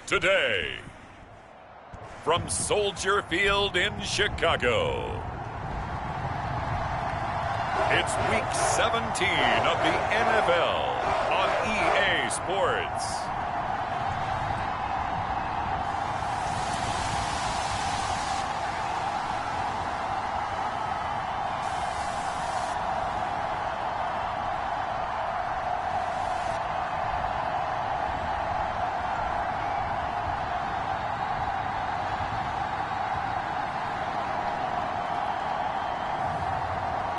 today. From Soldier Field in Chicago, it's Week 17 of the NFL on EA Sports.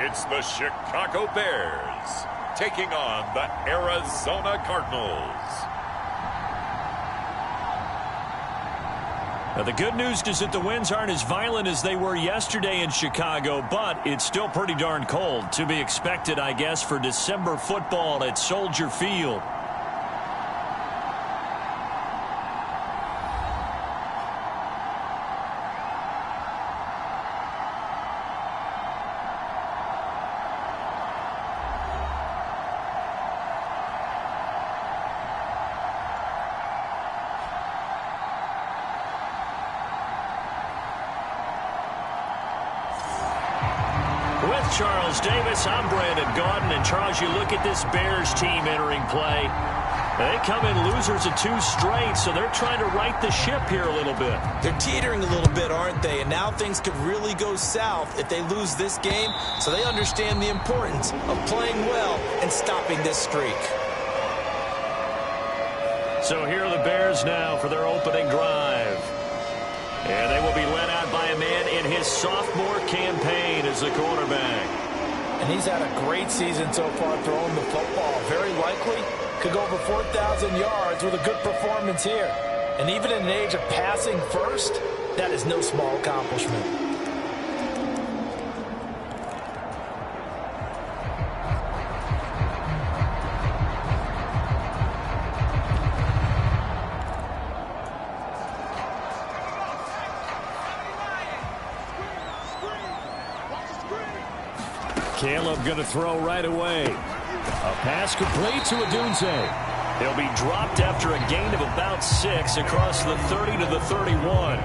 It's the Chicago Bears taking on the Arizona Cardinals. Now, the good news is that the winds aren't as violent as they were yesterday in Chicago, but it's still pretty darn cold. To be expected, I guess, for December football at Soldier Field. With Charles Davis, I'm Brandon Gaudin. And Charles, you look at this Bears team entering play. They come in losers of 2 straight, so they're trying to right the ship here a little bit. They're teetering a little bit, aren't they? And now things could really go south if they lose this game, so they understand the importance of playing well and stopping this streak. So here are the Bears now for their opening drive. And they will be led out by a man in his sophomore campaign as the quarterback. And he's had a great season so far throwing the football. Very likely could go over 4,000 yards with a good performance here. And even in an age of passing first, that is no small accomplishment. Caleb going to throw right away. A pass complete to Odunze. He'll be dropped after a gain of about 6 across the 30 to the 31.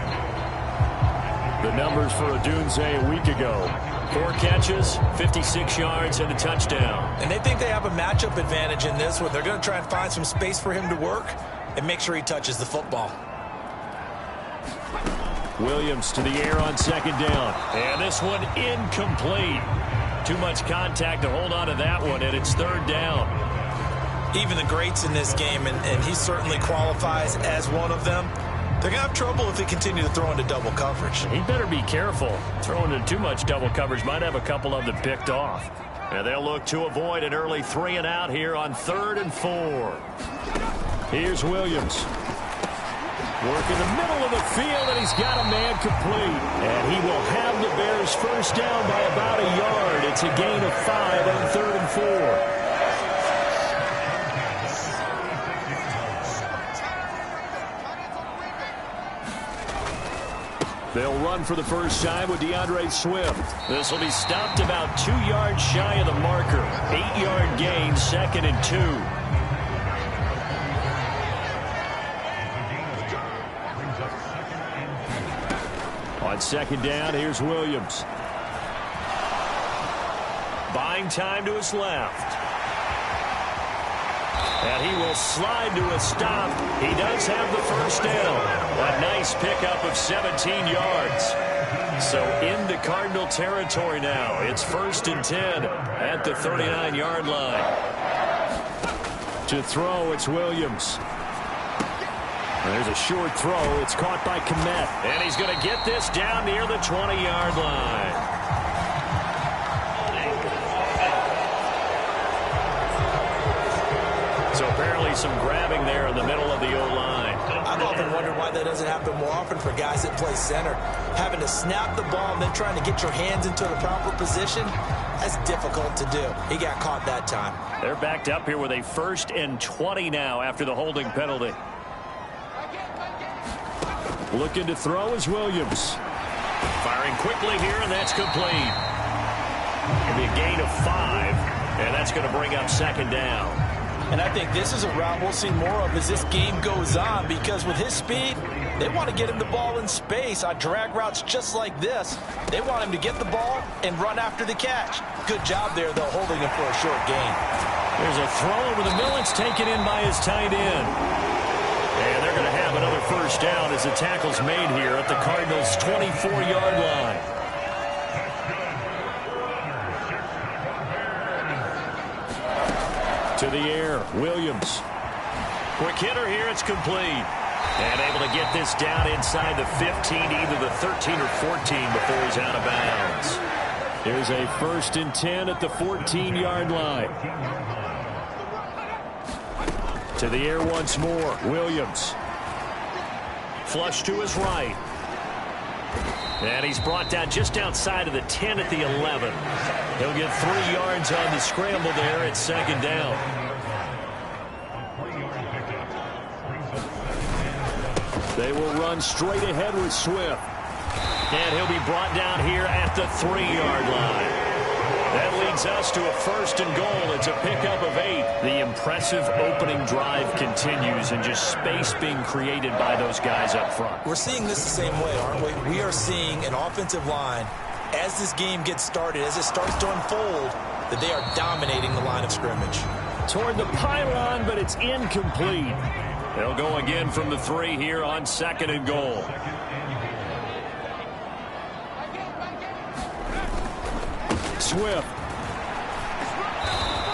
The numbers for Odunze a week ago. 4 catches, 56 yards, and a touchdown. And they think they have a matchup advantage in this one. They're going to try and find some space for him to work and make sure he touches the football. Williams to the air on 2nd down. And this one incomplete. Too much contact to hold on to that one, and it's 3rd down. Even the greats in this game, and he certainly qualifies as one of them, they're going to have trouble if they continue to throw into double coverage. He better be careful. Throwing into too much double coverage might have a couple of them picked off. And they'll look to avoid an early 3 and out here on 3rd and 4. Here's Williams. Work in the middle of the field, and he's got a man complete. And he will have the Bears first down by about a yard. It's a gain of 5 on 3rd and 4. They'll run for the first time with DeAndre Swift. This will be stopped about 2 yards shy of the marker. 8-yard gain, 2nd and 2. On 2nd down, here's Williams. Buying time to his left. And he will slide to a stop. He does have the first down. A nice pickup of 17 yards. So into Cardinal territory now. It's 1st and 10 at the 39-yard line. To throw, it's Williams. There's a short throw. It's caught by Kmet. And he's going to get this down near the 20-yard line. So apparently some grabbing there in the middle of the O-line. I've often wondered why that doesn't happen more often for guys that play center. Having to snap the ball and then trying to get your hands into the proper position, that's difficult to do. He got caught that time. They're backed up here with a 1st and 20 now after the holding penalty. Looking to throw is Williams. Firing quickly here, and that's complete. It'll be a gain of 5, and that's going to bring up 2nd down. And I think this is a route we'll see more of as this game goes on, because with his speed, they want to get him the ball in space on drag routes just like this. They want him to get the ball and run after the catch. Good job there, though, holding him for a short gain. There's a throw over the middle. It's taken in by his tight end. And they're going to have another first down as the tackle's made here at the Cardinals' 24-yard line. To the air, Williams. Quick hitter here, it's complete. And able to get this down inside the 15, either the 13 or 14 before he's out of bounds. Here's a 1st and 10 at the 14-yard line. To the air once more, Williams. Flush to his right. And he's brought down just outside of the 10 at the 11. He'll get 3 yards on the scramble there at 2nd down. They will run straight ahead with Swift. And he'll be brought down here at the 3-yard line. That leads us to a 1st and goal. It's a pickup of 8. The impressive opening drive continues, and just space being created by those guys up front. We're seeing this the same way, aren't we? We are seeing an offensive line, as this game gets started, as it starts to unfold, that they are dominating the line of scrimmage. Toward the pylon, but it's incomplete. They'll go again from the 3 here on 2nd and goal. Swift.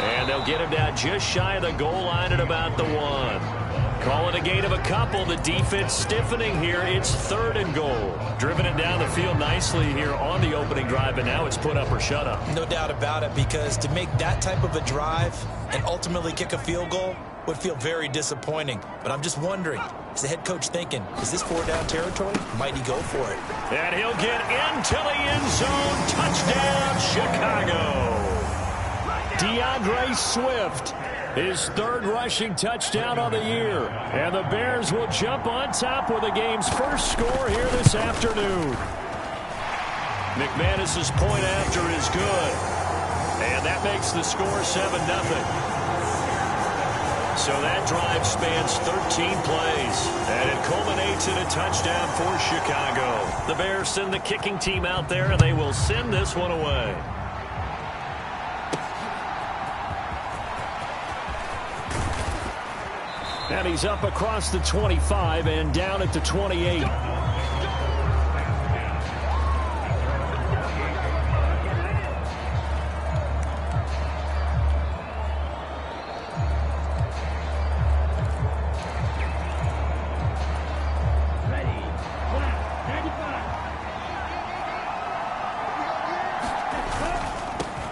And they'll get him down just shy of the goal line at about the 1. Call it a gain of a couple. The defense stiffening here. It's 3rd and goal. Driven it down the field nicely here on the opening drive, and now it's put up or shut up. No doubt about it, because to make that type of a drive and ultimately kick a field goal would feel very disappointing. But I'm just wondering, is the head coach thinking, is this 4-down territory? Might he go for it? And he'll get into the end zone. Touchdown, Chicago. DeAndre Swift, his 3rd rushing touchdown on the year. And the Bears will jump on top with the game's first score here this afternoon. McManus's point after is good. And that makes the score 7-0. So that drive spans 13 plays, and it culminates in a touchdown for Chicago. The Bears send the kicking team out there, and they will send this one away. And he's up across the 25 and down at the 28.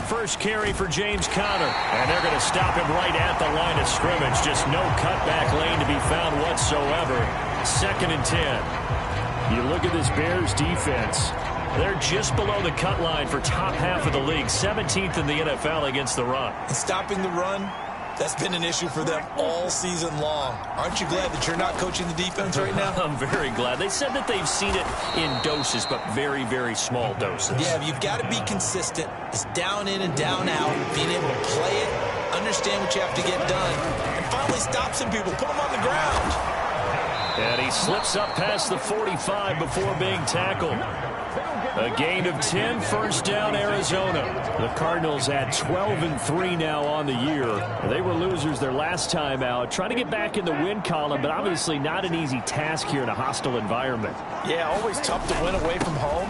First carry for James Conner, and they're going to stop him right at the line of scrimmage. Just no cutback lane to be found whatsoever. 2nd and 10. You look at this Bears defense. They're just below the cut line for top half of the league. 17th in the NFL against the run. And stopping the run, that's been an issue for them all season long. Aren't you glad that you're not coaching the defense right now? I'm very glad. They said that they've seen it in doses, but very, very small doses. Yeah, you've got to be consistent. It's down in and down out, being able to play it, understand what you have to get done, and finally stop some people, put them on the ground. And he slips up past the 45 before being tackled. A gain of 10, 1st down, Arizona. The Cardinals at 12-3 now on the year. They were losers their last time out, trying to get back in the win column, but obviously not an easy task here in a hostile environment. Yeah, always tough to win away from home,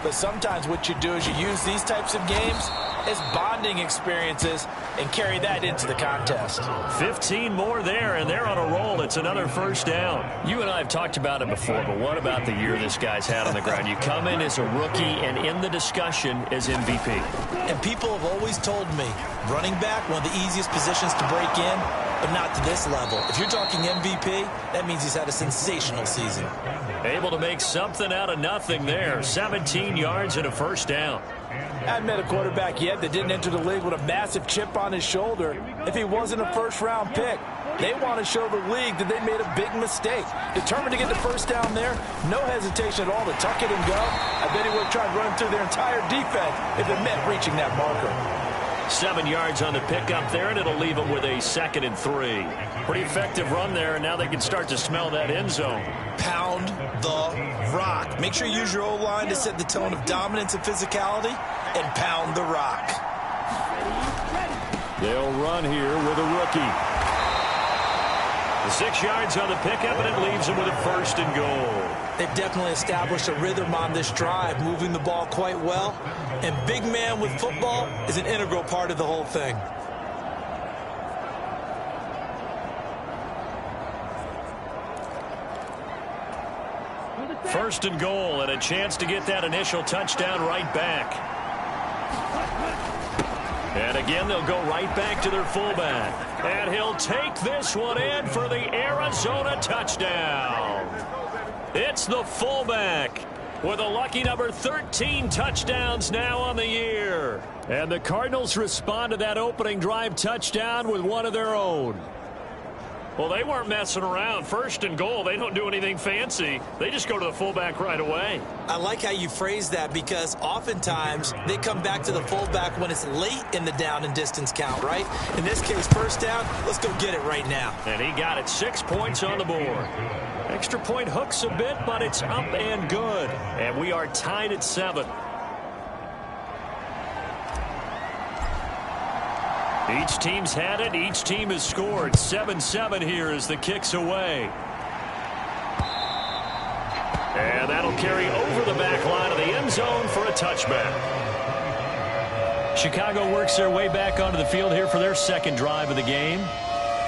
but sometimes what you do is you use these types of games as bonding experiences and carry that into the contest. 15 more there, and they're on a roll. It's another 1st down. You and I have talked about it before, but what about the year this guy's had on the ground? You come in as a rookie and in the discussion as MVP. And people have always told me, running back, one of the easiest positions to break in, but not to this level. If you're talking MVP, that means he's had a sensational season. Able to make something out of nothing there. 17 yards and a 1st down. I haven't met a quarterback yet that didn't enter the league with a massive chip on his shoulder if he wasn't a 1st-round pick. They want to show the league that they made a big mistake. Determined to get the 1st down there, no hesitation at all to tuck it and go. I bet he would have tried running through their entire defense if it meant reaching that marker. 7 yards on the pickup there, and it'll leave them with a 2nd and 3. Pretty effective run there, and now they can start to smell that end zone. Pound the rock. Make sure you use your O-line to set the tone of dominance and physicality, and pound the rock. They'll run here with a rookie. 6 yards on the pickup, and it leaves them with a 1st and goal. They've definitely established a rhythm on this drive, moving the ball quite well. And big man with football is an integral part of the whole thing. First and goal, and a chance to get that initial touchdown right back. And again, they'll go right back to their fullback. And he'll take this one in for the Arizona touchdown. It's the fullback with a lucky number 13 touchdowns now on the year. And the Cardinals respond to that opening drive touchdown with one of their own. Well, they weren't messing around. 1st and goal, they don't do anything fancy. They just go to the fullback right away. I like how you phrase that, because oftentimes they come back to the fullback when it's late in the down and distance count, right? In this case, 1st down, let's go get it right now. And he got it. 6 points on the board. Extra point hooks a bit, but it's up and good. And we are tied at 7. Each team's had it. Each team has scored. 7-7 here as the kick's away. And that'll carry over the back line of the end zone for a touchback. Chicago works their way back onto the field here for their 2nd drive of the game.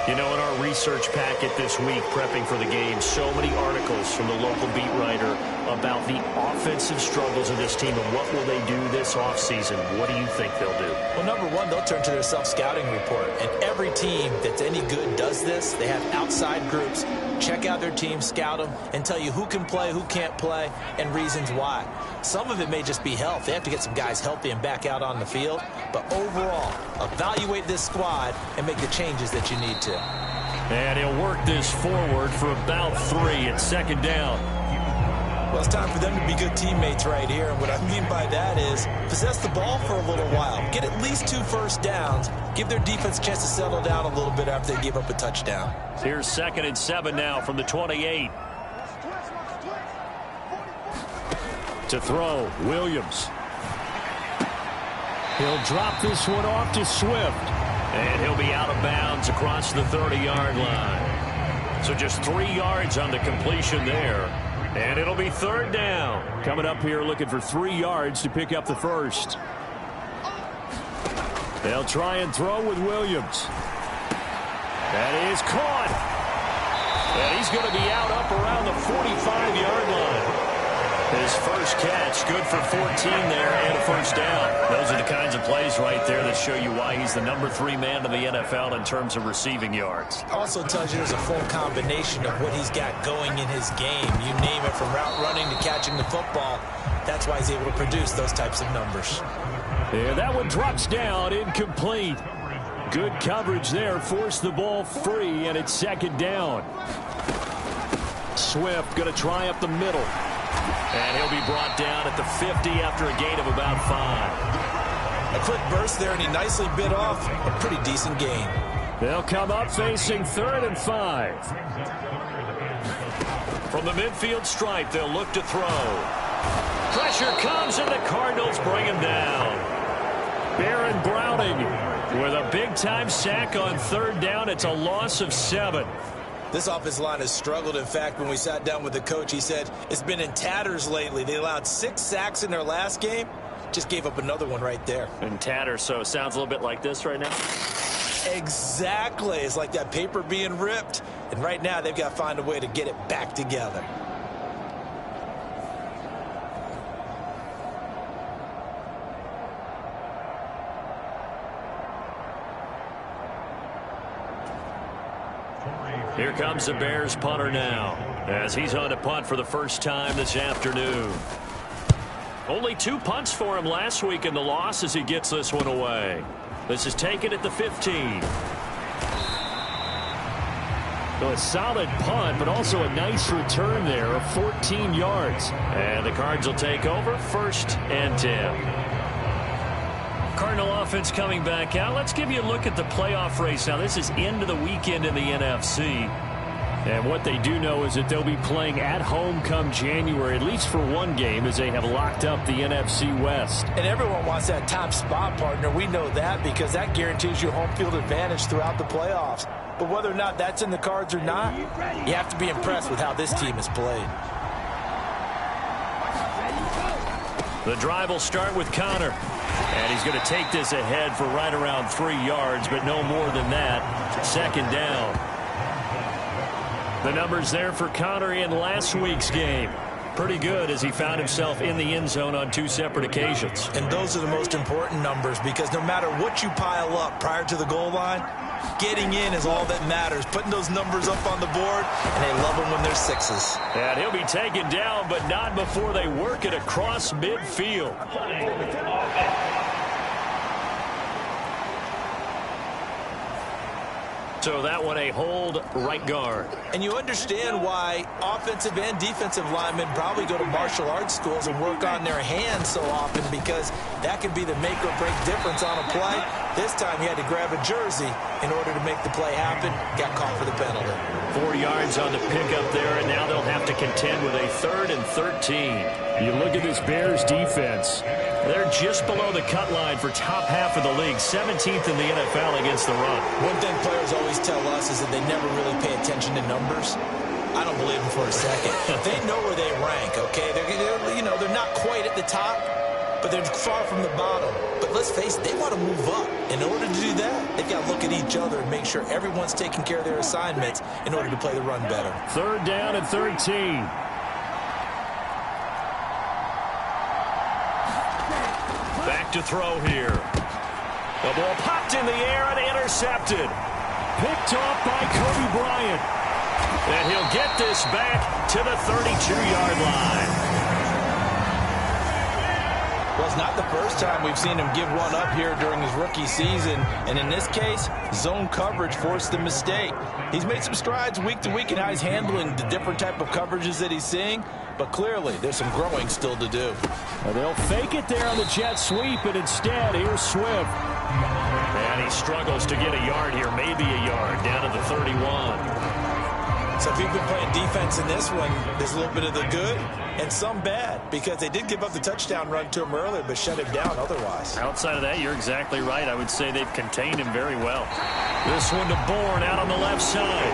You know, in our research packet this week, prepping for the game, so many articles from the local beat writer about the offensive struggles of this team and what will they do this offseason. What do you think they'll do? Well, number one, they'll turn to their self-scouting report. And every team that's any good does this. They have outside groups. Check out their team, scout them, and tell you who can play, who can't play, and reasons why. Some of it may just be health. They have to get some guys healthy and back out on the field. But overall, evaluate this squad and make the changes that you need to. And he'll work this forward for about 3 at 2nd down. Well, it's time for them to be good teammates right here. And what I mean by that is possess the ball for a little while. Get at least 2 first downs. Give their defense a chance to settle down a little bit after they give up a touchdown. Here's 2nd and 7 now from the 28. To throw, Williams. He'll drop this one off to Swift. And he'll be out of bounds across the 30-yard line. So just 3 yards on the completion there. And it'll be 3rd down. Coming up here looking for 3 yards to pick up the 1st. They'll try and throw with Williams. That is caught. And he's going to be out up around the 45-yard line. His first catch, good for 14 there and a 1st down. Those are the kinds of plays right there that show you why he's the number 3 man in the NFL in terms of receiving yards. Also tells you there's a full combination of what he's got going in his game. You name it, from route running to catching the football. That's why he's able to produce those types of numbers. Yeah, that one drops down, incomplete. Good coverage there, forced the ball free, and it's 2nd down. Swift going to try up the middle. And he'll be brought down at the 50 after a gain of about 5. A quick burst there, and he nicely bit off a pretty decent gain. They'll come up facing 3rd and 5. From the midfield stripe, they'll look to throw. Pressure comes, and the Cardinals bring him down. Baron Browning with a big-time sack on 3rd down. It's a loss of 7. This offensive line has struggled. In fact, when we sat down with the coach, he said it's been in tatters lately. They allowed 6 sacks in their last game. Just gave up another one right there. In tatters, so it sounds a little bit like this right now. Exactly. It's like that paper being ripped. And right now, they've got to find a way to get it back together. Here comes the Bears punter now, as he's on to punt for the first time this afternoon. Only 2 punts for him last week in the loss as he gets this one away. This is taken at the 15. So a solid punt, but also a nice return there of 14 yards. And the Cards will take over 1st and 10. Cardinal offense coming back out. Let's give you a look at the playoff race. Now, this is into the weekend in the NFC. And what they do know is that they'll be playing at home come January, at least for one game, as they have locked up the NFC West. And everyone wants that top spot, partner. We know that because that guarantees you home field advantage throughout the playoffs. But whether or not that's in the cards or not, you have to be impressed with how this team has played. The drive will start with Connor. And he's going to take this ahead for right around 3 yards, but no more than that. Second down. The numbers there for Connor in last week's game. Pretty good as he found himself in the end zone on 2 separate occasions. And those are the most important numbers because no matter what you pile up prior to the goal line, getting in is all that matters. Putting those numbers up on the board, and they love them when they're 6s. And he'll be taken down, but not before they work it across midfield. So that one a hold right guard. And you understand why offensive and defensive linemen probably go to martial arts schools and work on their hands so often because that can be the make or break difference on a play. This time he had to grab a jersey in order to make the play happen. Got caught for the penalty. 4 yards on the pickup there, and now they'll have to contend with a 3rd and 13. You look at this Bears defense. They're just below the cut line for top half of the league, 17th in the NFL against the run. One thing players always tell us is that they never really pay attention to numbers. I don't believe them for a second. They know where they rank, okay? They're not quite at the top, but they're far from the bottom. But let's face it, they want to move up. In order to do that, they've got to look at each other and make sure everyone's taking care of their assignments in order to play the run better. 3rd down and 13. Back to throw here. The ball popped in the air and intercepted. Picked off by Kobe Bryant. And he'll get this back to the 32-yard line. Well, it's not the first time we've seen him give one up here during his rookie season. And in this case, zone coverage forced the mistake. He's made some strides week to week in how he's handling the different type of coverages that he's seeing. But clearly, there's some growing still to do. Well, they'll fake it there on the jet sweep, and instead, here's Swift. And he struggles to get a yard here, maybe a yard, down to the 31. So if you've been playing defense in this one, there's a little bit of the good and some bad because they did give up the touchdown run to him earlier but shut him down otherwise. Outside of that, you're exactly right. I would say they've contained him very well. This one to Bourne out on the left side.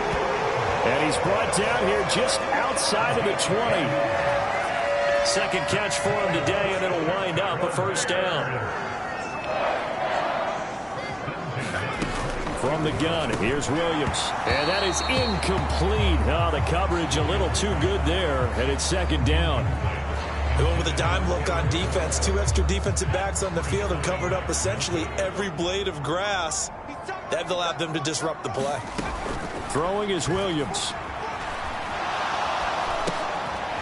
And he's brought down here just outside of the 20. Second catch for him today, and it'll wind up a 1st down. From the gun, here's Williams. And that is incomplete. Oh, the coverage a little too good there, and it's 2nd down. They went with a dime look on defense. 2 extra defensive backs on the field and covered up essentially every blade of grass. That allowed them to disrupt the play. Throwing is Williams.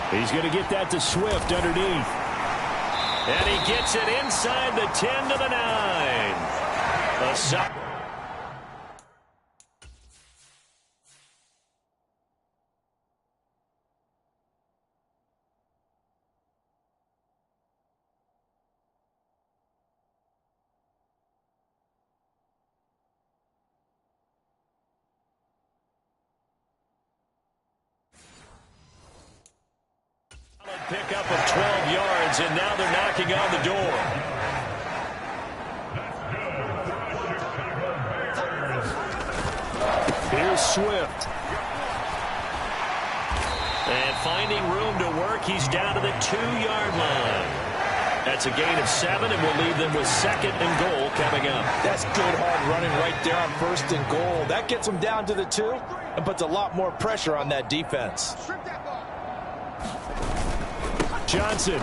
He's going to get that to Swift underneath. And he gets it inside the 10 to the 9. A stop. Pickup of 12 yards, and now they're knocking on the door. Here's Swift. And finding room to work, he's down to the 2-yard line. That's a gain of 7, and will leave them with 2nd and goal coming up. That's good hard running right there on 1st and goal. That gets them down to the 2 and puts a lot more pressure on that defense. Johnson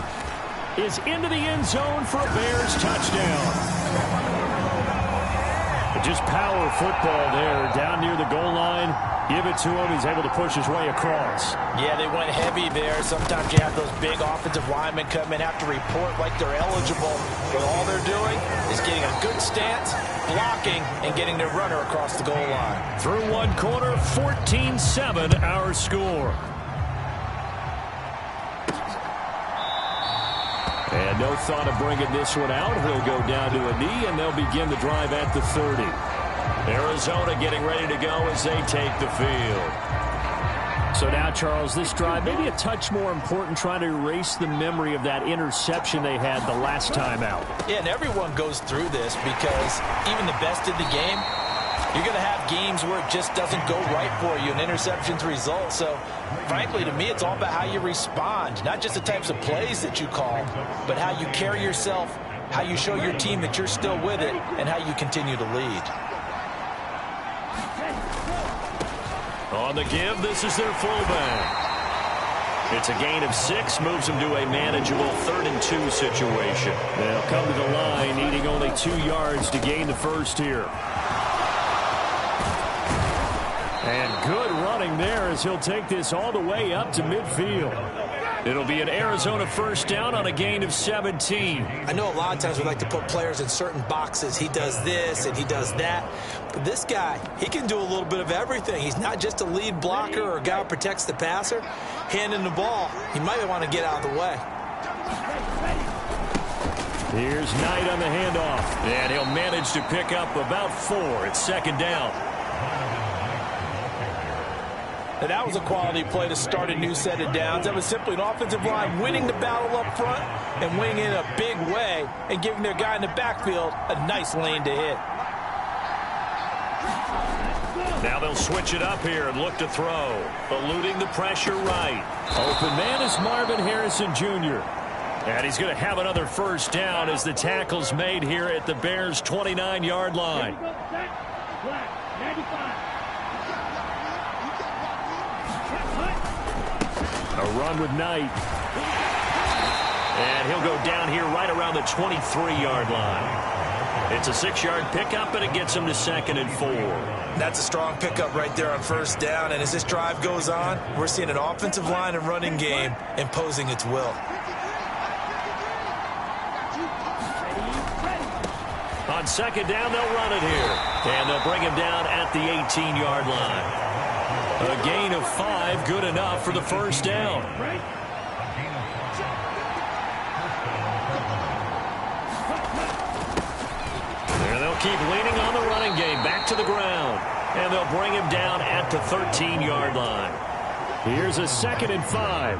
is into the end zone for a Bears touchdown. Just power football there down near the goal line. Give it to him. He's able to push his way across. Yeah, they went heavy there. Sometimes you have those big offensive linemen come in, have to report like they're eligible. But all they're doing is getting a good stance, blocking, and getting their runner across the goal line. Through one quarter, 14-7 our score. And No thought of bringing this one out. He'll go down to a knee, and they'll begin the drive at the 30. Arizona getting ready to go as they take the field. So now, Charles, this drive maybe a touch more important, trying to erase the memory of that interception they had the last time out. Yeah, and everyone goes through this because even the best in the game, you're going to have games where it just doesn't go right for you, and interceptions result. So, frankly, to me, it's all about how you respond, not just the types of plays that you call, but how you carry yourself, how you show your team that you're still with it, and how you continue to lead. On the give, this is their fullback. It's a gain of 6, moves them to a manageable 3rd and 2 situation. They'll come to the line, needing only 2 yards to gain the first here. And good running there as he'll take this all the way up to midfield. It'll be an Arizona first down on a gain of 17. I know a lot of times we like to put players in certain boxes. He does this and he does that. But this guy, he can do a little bit of everything. He's not just a lead blocker or a guy who protects the passer. Handing the ball, he might want to get out of the way. Here's Knight on the handoff. And he'll manage to pick up about 4. It's 2nd down. Now, that was a quality play to start a new set of downs. That was simply an offensive line winning the battle up front and winning in a big way and giving their guy in the backfield a nice lane to hit. Now they'll switch it up here and look to throw. Eluding the pressure right. Open man is Marvin Harrison Jr. And he's going to have another first down as the tackle's made here at the Bears' 29-yard line. A run with Knight. And he'll go down here right around the 23-yard line. It's a 6-yard pickup, and it gets him to 2nd and 4. That's a strong pickup right there on first down. And as this drive goes on, we're seeing an offensive line and running game imposing its will. On 2nd down, they'll run it here. And they'll bring him down at the 18-yard line. A gain of 5, good enough for the first down. And they'll keep leaning on the running game. Back to the ground. And they'll bring him down at the 13-yard line. Here's a 2nd and 5.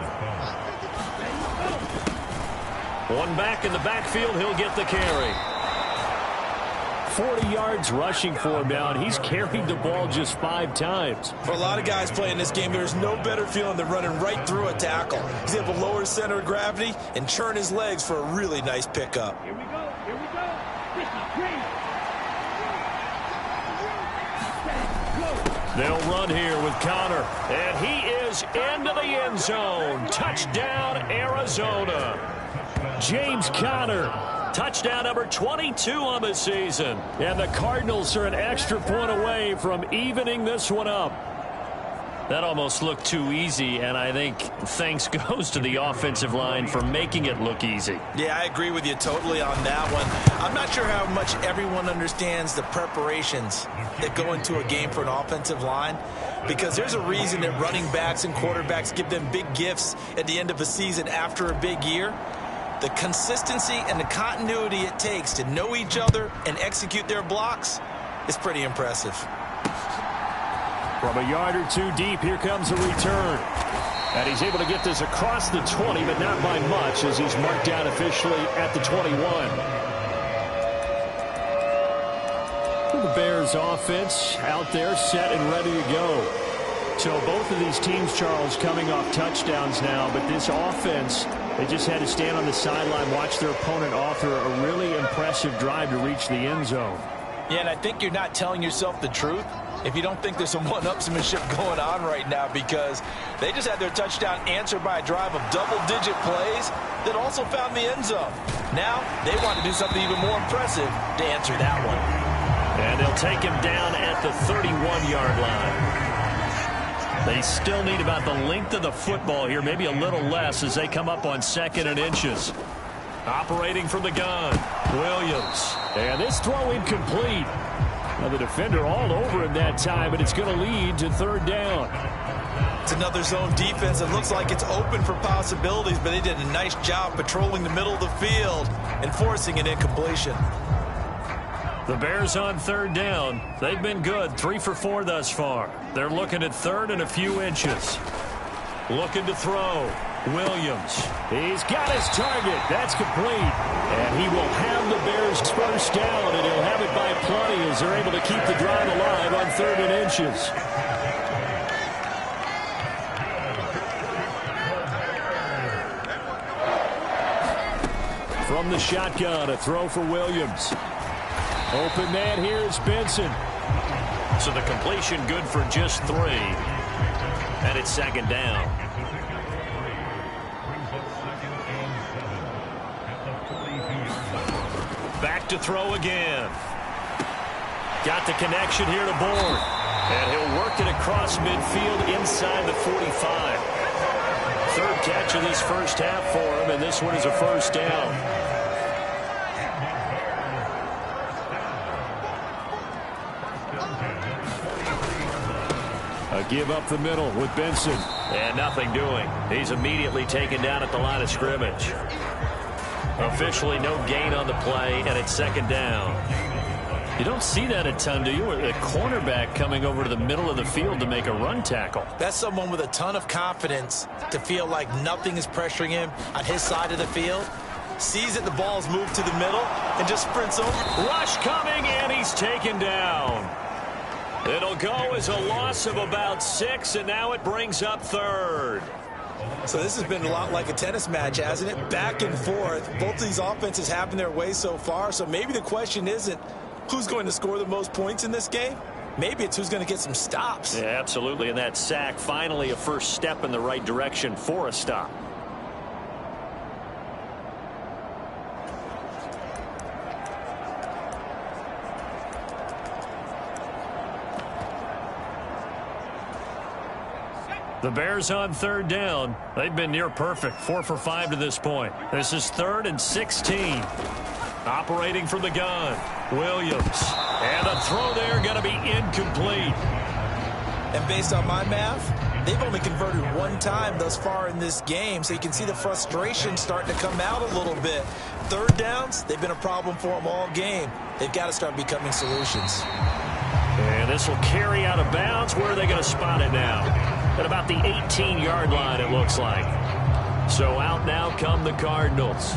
One back in the backfield. He'll get the carry. 40 yards rushing for him now, and he's carried the ball just 5 times. For a lot of guys playing this game, there's no better feeling than running right through a tackle. He's able to lower his center of gravity and churn his legs for a really nice pickup. Here we go. Here we go. 53. They'll run here with Connor. And he is into the end zone. Touchdown, Arizona. James Conner. Touchdown number 22 on the season. And the Cardinals are an extra point away from evening this one up. That almost looked too easy, and I think thanks goes to the offensive line for making it look easy. Yeah, I agree with you totally on that one. I'm not sure how much everyone understands the preparations that go into a game for an offensive line, because there's a reason that running backs and quarterbacks give them big gifts at the end of a season after a big year. The consistency and the continuity it takes to know each other and execute their blocks is pretty impressive. From a yard or 2 deep, here comes a return. And he's able to get this across the 20, but not by much, as he's marked down officially at the 21. The Bears offense out there set and ready to go. So both of these teams, Charles, coming off touchdowns now, but this offense, they just had to stand on the sideline, watch their opponent author a really impressive drive to reach the end zone. Yeah, and I think you're not telling yourself the truth if you don't think there's some one-upsmanship going on right now, because they just had their touchdown answered by a drive of double-digit plays that also found the end zone. Now they want to do something even more impressive to answer that one. And they'll take him down at the 31-yard line. They still need about the length of the football here, maybe a little less as they come up on 2nd and inches. Operating from the gun, Williams. And this throw incomplete. Now the defender all over him that time, but it's going to lead to 3rd down. It's another zone defense. It looks like it's open for possibilities, but they did a nice job patrolling the middle of the field and forcing an incompletion. The Bears on third down. They've been good, 3 for 4 thus far. They're looking at third and a few inches. Looking to throw. Williams. He's got his target. That's complete. And he will have the Bears first down, and he'll have it by plenty as they're able to keep the drive alive on third and inches. From the shotgun, a throw for Williams. Open man here is Benson. So the completion good for just 3. And it's second down. Back to throw again. Got the connection here to Bourne. And he'll work it across midfield inside the 45. Third catch of this first half for him, and this one is a first down. A give up the middle with Benson. And nothing doing. He's immediately taken down at the line of scrimmage. Officially no gain on the play, and it's second down. You don't see that a ton, do you? A cornerback coming over to the middle of the field to make a run tackle. That's someone with a ton of confidence to feel like nothing is pressuring him on his side of the field. Sees that the ball's moved to the middle and just sprints over. Rush coming, and he's taken down. It'll go as a loss of about 6, and now it brings up third. So this has been a lot like a tennis match, hasn't it? Back and forth. Both of these offenses having their way so far. So maybe the question isn't who's going to score the most points in this game. Maybe it's who's going to get some stops. Yeah, absolutely. And that sack, finally a first step in the right direction for a stop. The Bears on third down. They've been near perfect, 4 for 5 to this point. This is 3rd and 16. Operating from the gun, Williams. And the throw there going to be incomplete. And based on my math, they've only converted 1 time thus far in this game, so you can see the frustration starting to come out a little bit. Third downs, they've been a problem for them all game. They've got to start becoming solutions. And this will carry out of bounds. Where are they going to spot it now? At about the 18-yard line, it looks like. So out now come the Cardinals.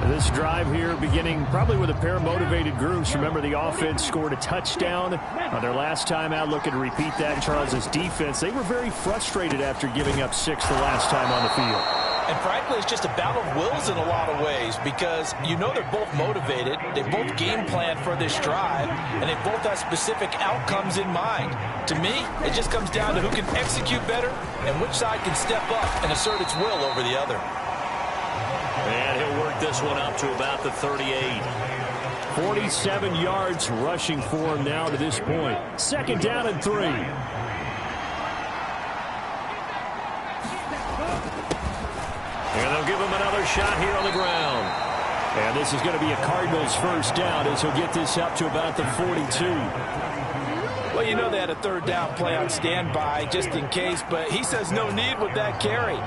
This drive here beginning probably with a pair of motivated groups. Remember, the offense scored a touchdown on their last time out. Looking to repeat that. Charles' defense, they were very frustrated after giving up 6 the last time on the field. And frankly, it's just a battle of wills in a lot of ways because you know they're both motivated. They both game plan for this drive, and they both have specific outcomes in mind. To me, it just comes down to who can execute better and which side can step up and assert its will over the other. And he'll work this one up to about the 38. 47 yards rushing for him now to this point. Second down and 3. And they'll give him another shot here on the ground. And this is going to be a Cardinals first down as he'll get this up to about the 42. Well, you know they had a third down play on standby just in case, but he says no need with that carry.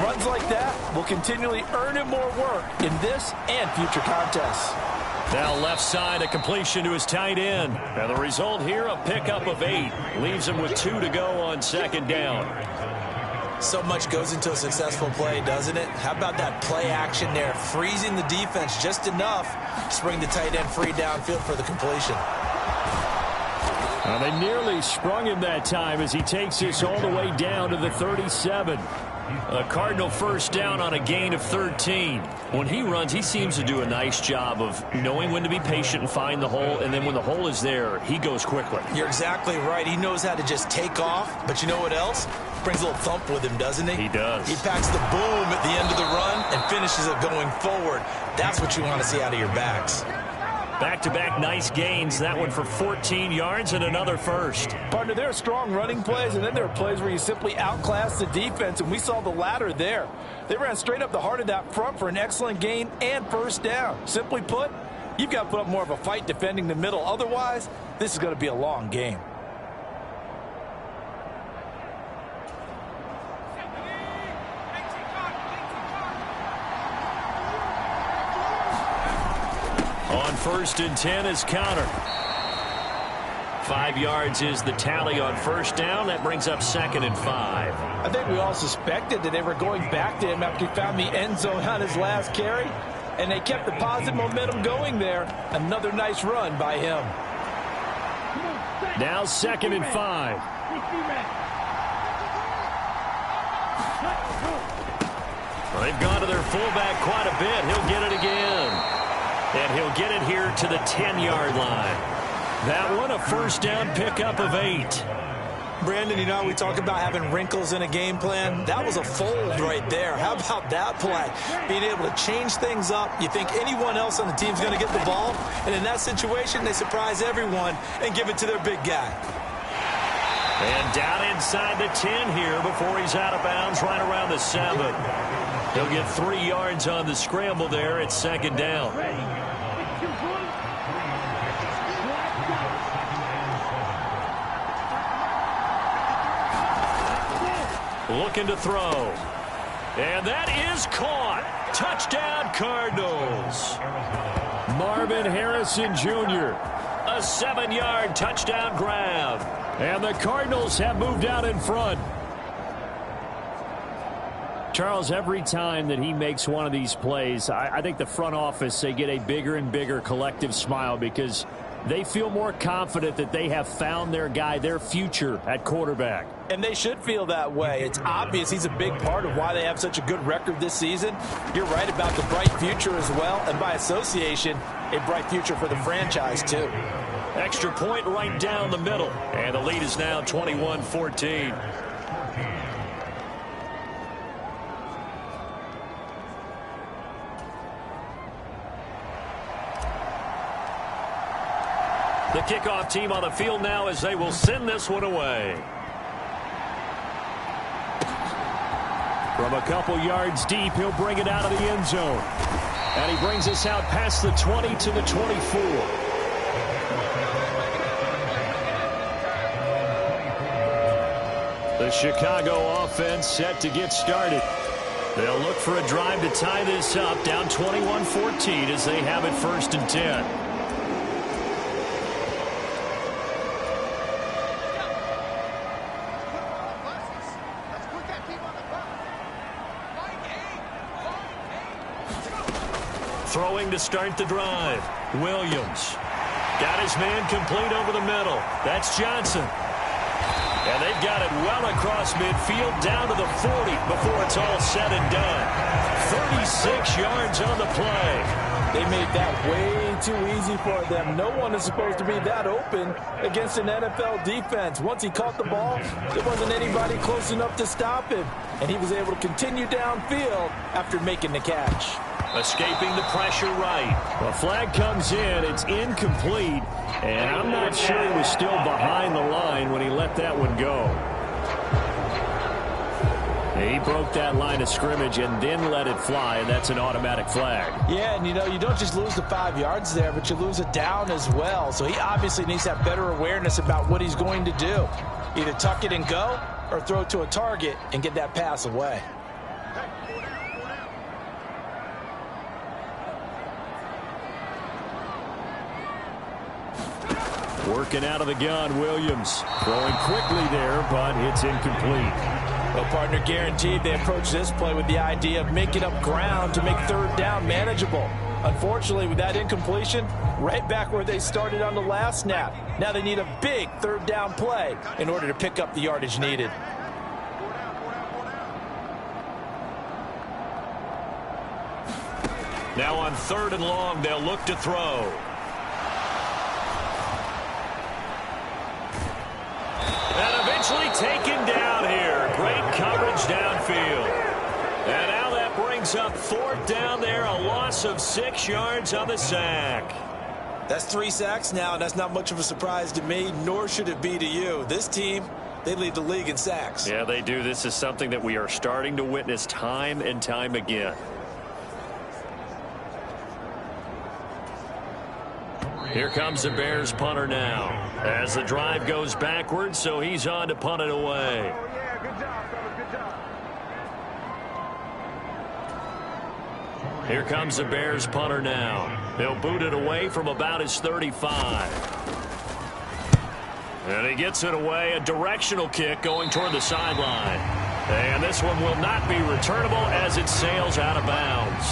Runs like that will continually earn him more work in this and future contests. Now left side, a completion to his tight end. And the result here, a pickup of 8. Leaves him with 2 to go on second down. So much goes into a successful play, doesn't it? How about that play action there, freezing the defense just enough to bring the tight end free downfield for the completion. Well, they nearly sprung him that time as he takes this all the way down to the 37. A Cardinal first down on a gain of 13. When he runs, he seems to do a nice job of knowing when to be patient and find the hole, and then when the hole is there, he goes quickly. You're exactly right. He knows how to just take off, but you know what else? Brings a little thump with him, doesn't he? He does. He packs the boom at the end of the run and finishes it going forward. That's what you want to see out of your backs. Back-to-back nice gains. That one for 14 yards and another first. Partner, there are strong running plays, and then there are plays where you simply outclass the defense, and we saw the latter there. They ran straight up the heart of that front for an excellent gain and first down. Simply put, you've got to put up more of a fight defending the middle. Otherwise, this is going to be a long game. On 1st and 10 is Connor. 5 yards is the tally on 1st down. That brings up 2nd and 5. I think we all suspected that they were going back to him after he found the end zone on his last carry, and they kept the positive momentum going there. Another nice run by him. Now 2nd and 5. They've gone to their fullback quite a bit. He'll get it again. And he'll get it here to the 10-yard line. That one, a 1st down pickup of 8. Brandon, you know, we talk about having wrinkles in a game plan. That was a fold right there. How about that play? Being able to change things up. You think anyone else on the team's going to get the ball, and in that situation, they surprise everyone and give it to their big guy. And down inside the 10 here before he's out of bounds right around the 7. He'll get 3 yards on the scramble there at 2nd down. Looking to throw. And that is caught. Touchdown, Cardinals. Marvin Harrison Jr. A 7-yard touchdown grab. And the Cardinals have moved out in front. Charles, every time that he makes one of these plays, I think the front office, they get a bigger and bigger collective smile because they feel more confident that they have found their guy, their future at quarterback. And they should feel that way. It's obvious he's a big part of why they have such a good record this season. You're right about the bright future as well, and by association, a bright future for the franchise too. Extra point right down the middle, and the lead is now 21-14. The kickoff team on the field now as they will send this one away. From a couple yards deep, he'll bring it out of the end zone. And he brings us out past the 20 to the 24. The Chicago offense set to get started. They'll look for a drive to tie this up, down 21-14 as they have it 1st and 10. Throwing to start the drive. Williams. Got his man complete over the middle. That's Johnson. And they've got it well across midfield down to the 40 before it's all said and done. 36 yards on the play. They made that way too easy for them. No one is supposed to be that open against an NFL defense. Once he caught the ball, there wasn't anybody close enough to stop him. And he was able to continue downfield after making the catch. Escaping the pressure right. The flag comes in. It's incomplete. And I'm not sure he was still behind the line when he let that one go. He broke that line of scrimmage and then let it fly, and that's an automatic flag. Yeah, and you know, you don't just lose the 5 yards there, but you lose it down as well. So he obviously needs to have better awareness about what he's going to do. Either tuck it and go or throw it to a target and get that pass away. Working out of the gun, Williams. Throwing quickly there, but it's incomplete. Well, partner, guaranteed they approach this play with the idea of making up ground to make 3rd down manageable. Unfortunately, with that incompletion, right back where they started on the last snap. Now they need a big 3rd down play in order to pick up the yardage needed. Now on 3rd and long, they'll look to throw. And eventually taken down here. Great coverage downfield. And now that brings up 4th down there. A loss of 6 yards on the sack. That's 3 sacks now, and that's not much of a surprise to me, nor should it be to you. This team, they lead the league in sacks. Yeah, they do. This is something that we are starting to witness time and time again. Here comes the Bears punter now as the drive goes backwards, so he's on to punt it away. Here comes the Bears punter now. He'll boot it away from about his 35. And he gets it away, a directional kick going toward the sideline. And this one will not be returnable as it sails out of bounds.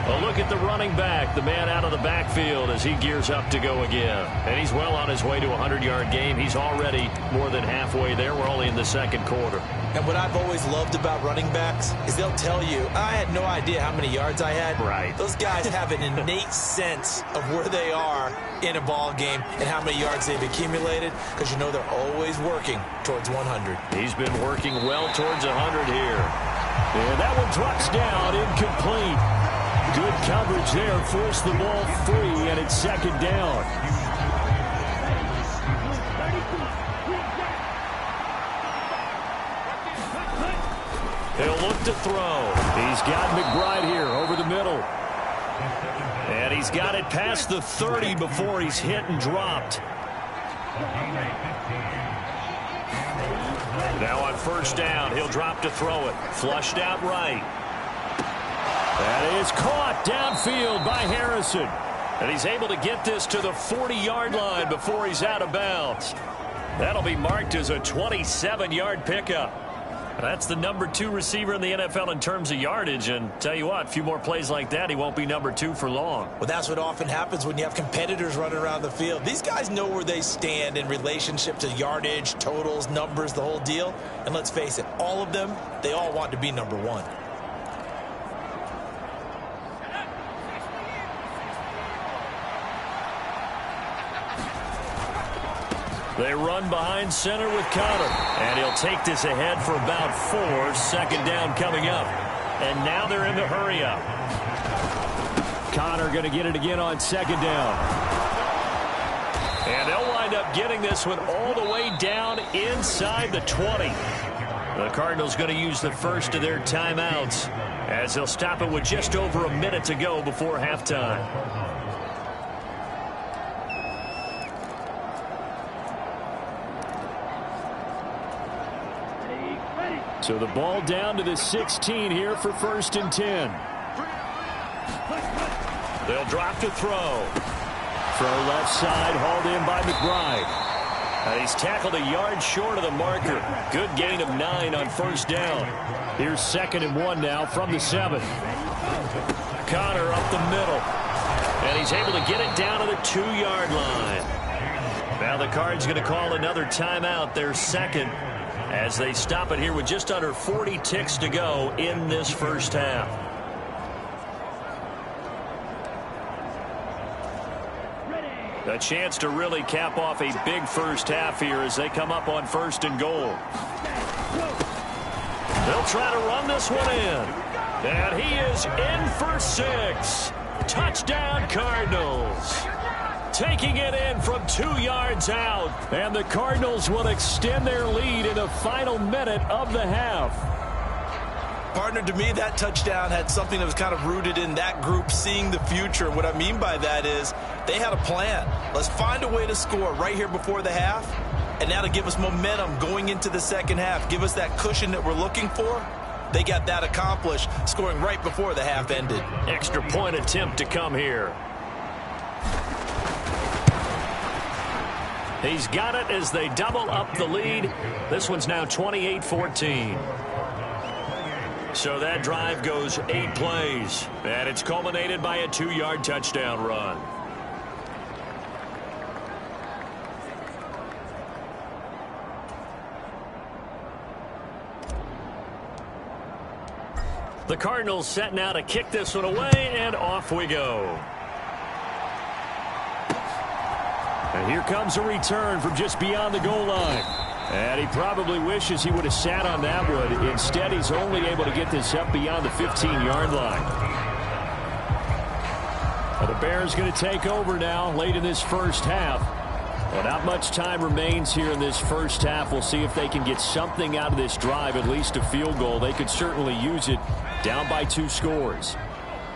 A look at the running back, the man out of the backfield as he gears up to go again. And he's well on his way to a 100-yard game. He's already more than halfway there. We're only in the second quarter. And what I've always loved about running backs is they'll tell you, I had no idea how many yards I had. Right. Those guys have an innate sense of where they are in a ball game and how many yards they've accumulated, because you know they're always working towards 100. He's been working well towards 100 here. And that one drops down, incomplete. Good coverage there, forced the ball free, and it's second down. He'll look to throw. He's got McBride here over the middle. And he's got it past the 30 before he's hit and dropped. Now on first down, he'll drop to throw it. Flushed out right. That is caught downfield by Harrison. And he's able to get this to the 40-yard line before he's out of bounds. That'll be marked as a 27-yard pickup. That's the number 2 receiver in the NFL in terms of yardage. And tell you what, a few more plays like that, he won't be number 2 for long. Well, that's what often happens when you have competitors running around the field. These guys know where they stand in relationship to yardage, totals, numbers, the whole deal. And let's face it, all of them, they all want to be number 1. They run behind center with Connor. And he'll take this ahead for about 4. Second down coming up. And now they're in the hurry up. Connor going to get it again on second down. And they'll wind up getting this one all the way down inside the 20. The Cardinals going to use the first of their timeouts as they'll stop it with just over a minute to go before halftime. So the ball down to the 16 here for first and 10. They'll drop to throw. Throw left side, hauled in by McBride. And he's tackled a yard short of the marker. Good gain of 9 on first down. Here's second and 1 now from the 7. Connor up the middle. And he's able to get it down to the 2-yard line. Now the Cards going to call another timeout, their second, as they stop it here with just under 40 ticks to go in this first half. A chance to really cap off a big first half here as they come up on first and goal. They'll try to run this one in. And he is in for 6. Touchdown Cardinals. Taking it in from 2 yards out. And the Cardinals will extend their lead in the final minute of the half. Partner, to me, that touchdown had something that was kind of rooted in that group seeing the future. What I mean by that is they had a plan. Let's find a way to score right here before the half. And now to give us momentum going into the second half. Give us that cushion that we're looking for. They got that accomplished, scoring right before the half ended. Extra point attempt to come here. He's got it as they double up the lead. This one's now 28-14. So that drive goes 8 plays. And it's culminated by a 2-yard touchdown run. The Cardinals set now to kick this one away, and off we go. And here comes a return from just beyond the goal line. And he probably wishes he would have sat on that one. Instead, he's only able to get this up beyond the 15-yard line. Well, the Bears going to take over now late in this first half. Well, not much time remains here in this first half. We'll see if they can get something out of this drive, at least a field goal. They could certainly use it down by 2 scores.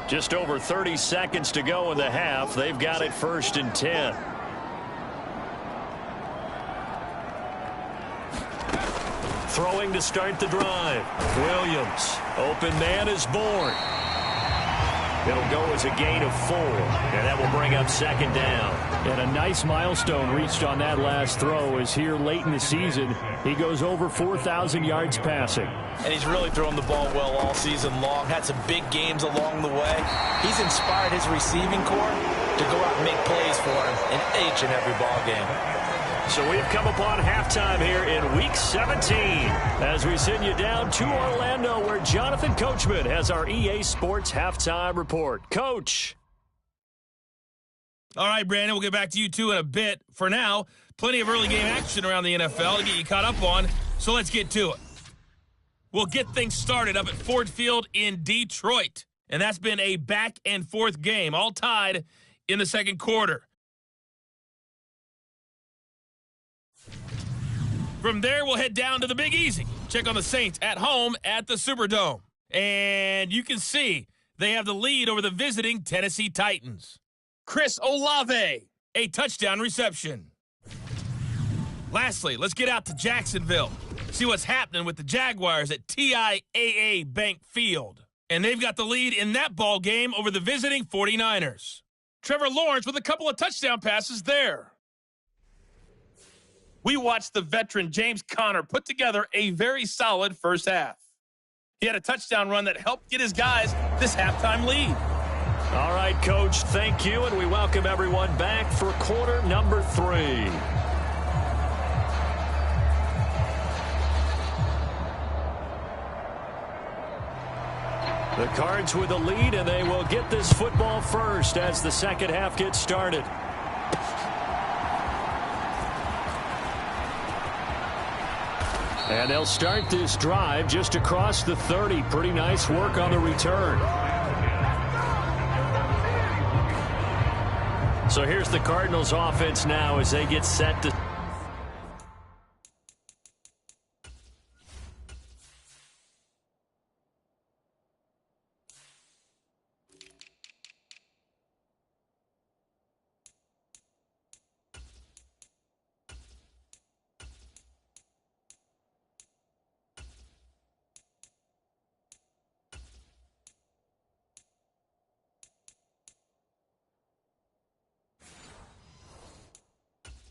Just over 30 seconds to go in the half. They've got it first and 10. Throwing to start the drive. Williams. Open man is born. It'll go as a gain of 4, and that will bring up second down. And a nice milestone reached on that last throw as here late in the season, he goes over 4,000 yards passing. And he's really thrown the ball well all season long. Had some big games along the way. He's inspired his receiving corps to go out and make plays for him in each and every ball game. So we've come upon halftime here in Week 17 as we send you down to Orlando where Jonathan Coachman has our EA Sports Halftime Report. Coach. All right, Brandon, we'll get back to you, too, in a bit. For now, plenty of early game action around the NFL to get you caught up on, so let's get to it. We'll get things started up at Ford Field in Detroit, and that's been a back-and-forth game, all tied in the second quarter. From there, we'll head down to the Big Easy. Check on the Saints at home at the Superdome. And you can see they have the lead over the visiting Tennessee Titans. Chris Olave, a touchdown reception. Lastly, let's get out to Jacksonville. See what's happening with the Jaguars at TIAA Bank Field. And they've got the lead in that ball game over the visiting 49ers. Trevor Lawrence with a couple of touchdown passes there. We watched the veteran James Conner put together a very solid first half. He had a touchdown run that helped get his guys this halftime lead. All right, Coach, thank you, and we welcome everyone back for quarter number 3. The Cards with the lead, and they will get this football first as the second half gets started. And they'll start this drive just across the 30. Pretty nice work on the return. So here's the Cardinals offense now as they get set to...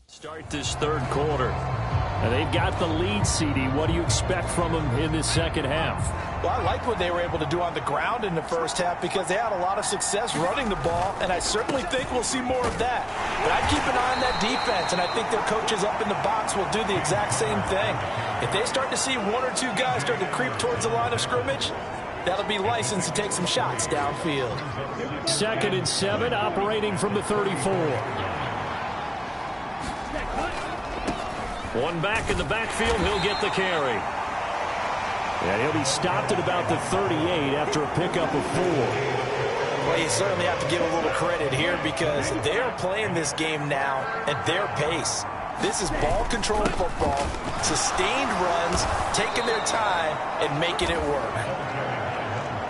start this third quarter. And they've got the lead, CD. What do you expect from them in this second half? Well, I like what they were able to do on the ground in the first half because they had a lot of success running the ball, and I certainly think we'll see more of that. But I'd keep an eye on that defense, and I think their coaches up in the box will do the exact same thing. If they start to see one or two guys start to creep towards the line of scrimmage, that'll be licensed to take some shots downfield. 2nd and 7, operating from the 34. One back in the backfield, he'll get the carry. And he'll be stopped at about the 38 after a pickup of 4. Well, you certainly have to give a little credit here because they're playing this game now at their pace. This is ball control football, sustained runs, taking their time and making it work.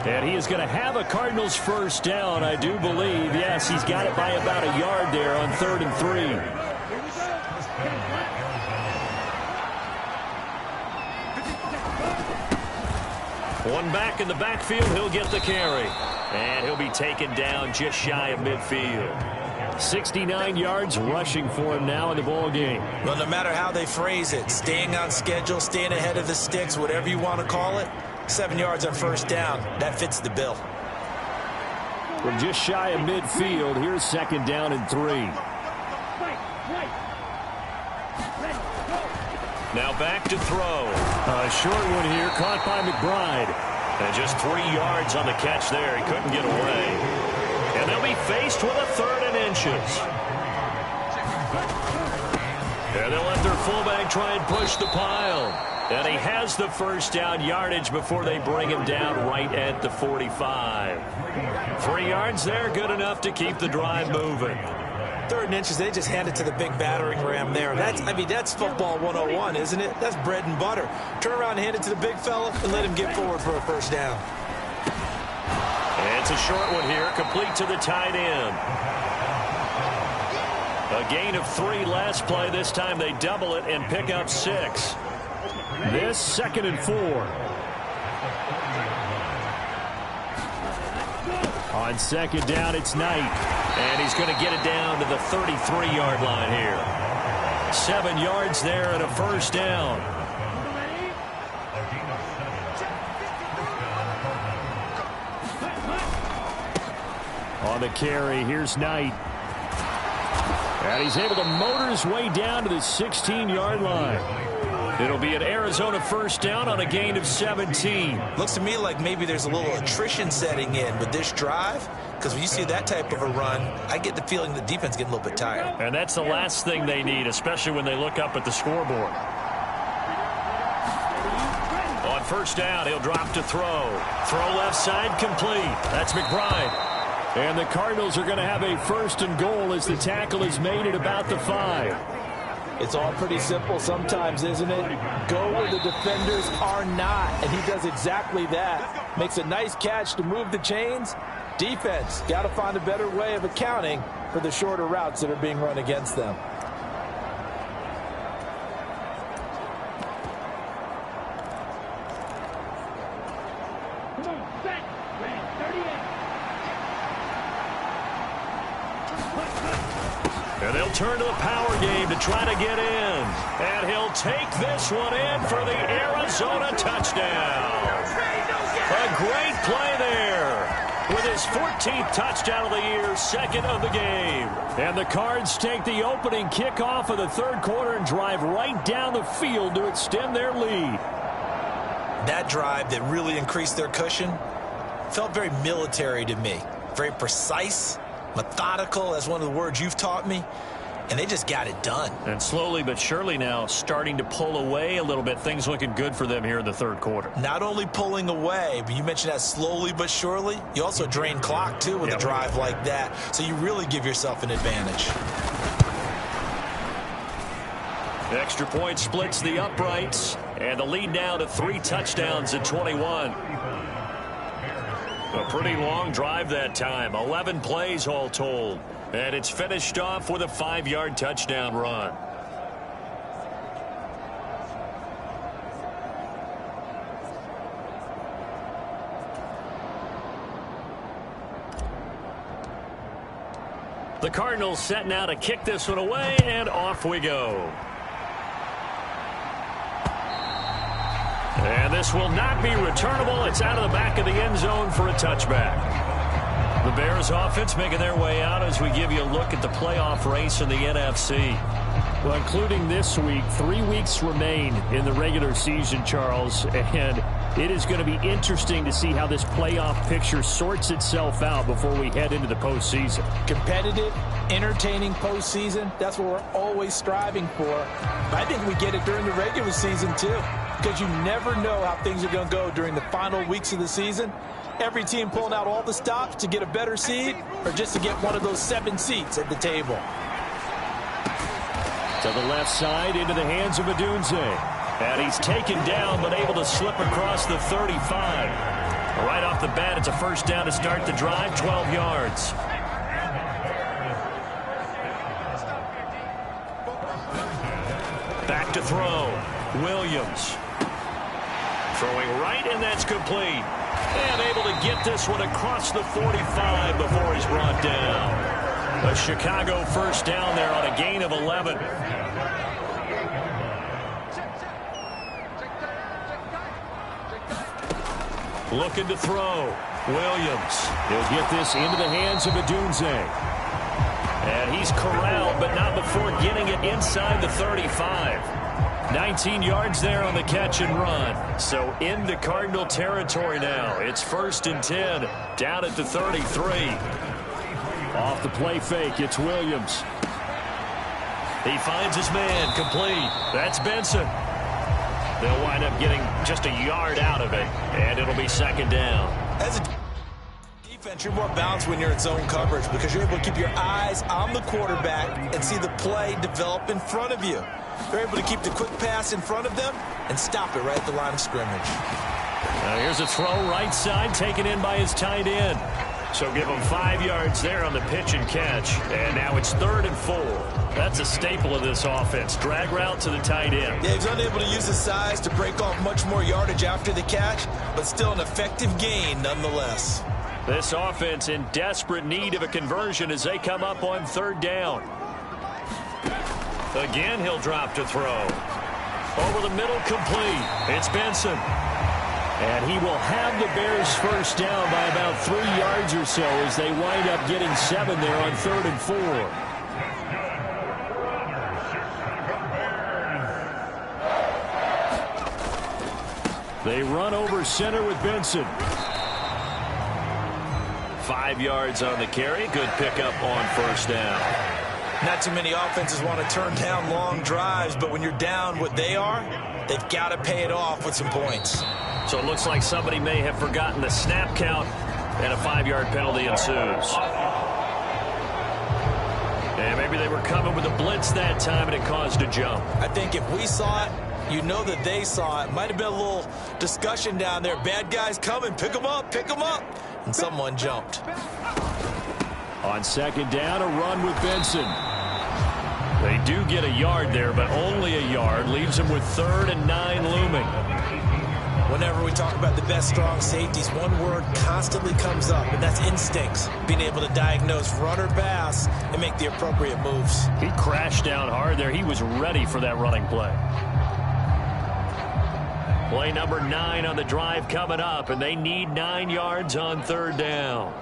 And he is going to have a Cardinals first down, I do believe. Yes, he's got it by about a yard there on 3rd and 3. One back in the backfield, he'll get the carry. And he'll be taken down just shy of midfield. 69 yards rushing for him now in the ball game. Well, no matter how they phrase it, staying on schedule, staying ahead of the sticks, whatever you want to call it, 7 yards on first down, that fits the bill. From just shy of midfield, here's 2nd down and 3. Now back to throw. A short one here, caught by McBride. And just 3 yards on the catch there. He couldn't get away. And they'll be faced with a 3rd and inches. And they'll let their fullback try and push the pile. And he has the first down yardage before they bring him down right at the 45. 3 yards there, good enough to keep the drive moving. 3rd and inches, they just hand it to the big battering ram there. That's football 101, isn't it? That's bread and butter. Turn around and hand it to the big fella and let him get forward for a first down. And it's a short one here, complete to the tight end. A gain of 3 last play. This time they double it and pick up 6. This 2nd and 4. On second down, it's Knight. And he's going to get it down to the 33-yard line here. 7 yards there and a first down. On the carry, here's Knight. And he's able to motor his way down to the 16-yard line. It'll be an Arizona first down on a gain of 17. Looks to me like maybe there's a little attrition setting in with this drive, because when you see that type of a run, I get the feeling the defense is getting a little bit tired. And that's the last thing they need, especially when they look up at the scoreboard. On first down, he'll drop to throw. Throw left side, complete. That's McBride. And the Cardinals are going to have a first and goal as the tackle is made at about the 5. It's all pretty simple sometimes, isn't it? Go where the defenders are not, and he does exactly that. Makes a nice catch to move the chains. Defense got to find a better way of accounting for the shorter routes that are being run against them. And they'll turn to the power game to try to get in. And he'll take this one in for the Arizona touchdown. A great play there. With his 14th touchdown of the year, second of the game. And the Cards take the opening kickoff of the third quarter and drive right down the field to extend their lead. That drive that really increased their cushion felt very military to me. Very precise, methodical, that's one of the words you've taught me, and they just got it done. And slowly but surely now starting to pull away a little bit. Things looking good for them here in the third quarter. Not only pulling away, but you mentioned that slowly but surely. You also drain clock, too, with a drive like that, so you really give yourself an advantage. The extra point splits the uprights, and the lead now to 3 touchdowns at 21. A pretty long drive that time, 11 plays all told. And it's finished off with a 5-yard touchdown run. The Cardinals set now to kick this one away, and off we go. And this will not be returnable. It's out of the back of the end zone for a touchback. The Bears offense making their way out as we give you a look at the playoff race in the NFC. Well, including this week, 3 weeks remain in the regular season, Charles, and it is going to be interesting to see how this playoff picture sorts itself out before we head into the postseason. Competitive, entertaining postseason, that's what we're always striving for. But I think we get it during the regular season, too, because you never know how things are going to go during the final weeks of the season. Every team pulling out all the stops to get a better seed or just to get one of those 7 seats at the table. To the left side, into the hands of Adunze. And he's taken down but able to slip across the 35. Right off the bat, it's a first down to start the drive, 12 yards. Back to throw. Williams. Throwing right, and that's complete. And able to get this one across the 45 before he's brought down. A Chicago first down there on a gain of 11. Looking to throw. Williams. He'll get this into the hands of Adunze. And he's corralled, but not before getting it inside the 35. 19 yards there on the catch and run. So into Cardinal territory now. It's 1st and 10, down at the 33. Off the play fake, it's Williams. He finds his man, complete. That's Benson. They'll wind up getting just a yard out of it, and it'll be 2nd down. As a defense, you're more balanced when you're in zone coverage because you're able to keep your eyes on the quarterback and see the play develop in front of you. They're able to keep the quick pass in front of them and stop it right at the line of scrimmage. Now here's a throw right side taken in by his tight end. So give him 5 yards there on the pitch and catch. And now it's 3rd and 4. That's a staple of this offense. Drag route to the tight end. Yeah, he's unable to use his size to break off much more yardage after the catch, but still an effective gain nonetheless. This offense in desperate need of a conversion as they come up on 3rd down. Again, he'll drop to throw. Over the middle, complete. It's Benson. And he will have the Bears first down by about 3 yards or so as they wind up getting 7 there on 3rd and 4. They run over center with Benson. 5 yards on the carry. Good pickup on 1st down. Not too many offenses want to turn down long drives, but when you're down what they are, they've got to pay it off with some points. So it looks like somebody may have forgotten the snap count, and a 5-yard penalty ensues. And maybe they were coming with a blitz that time, and it caused a jump. I think if we saw it, you know that they saw it. Might have been a little discussion down there. Bad guys coming. Pick them up. Pick them up. And someone jumped. On 2nd down, a run with Benson. They do get a yard there, but only a yard. Leaves them with 3rd and 9 looming. Whenever we talk about the best strong safeties, one word constantly comes up, and that's instincts. Being able to diagnose run or pass and make the appropriate moves. He crashed down hard there. He was ready for that running play. Play number 9 on the drive coming up, and they need 9 yards on 3rd down.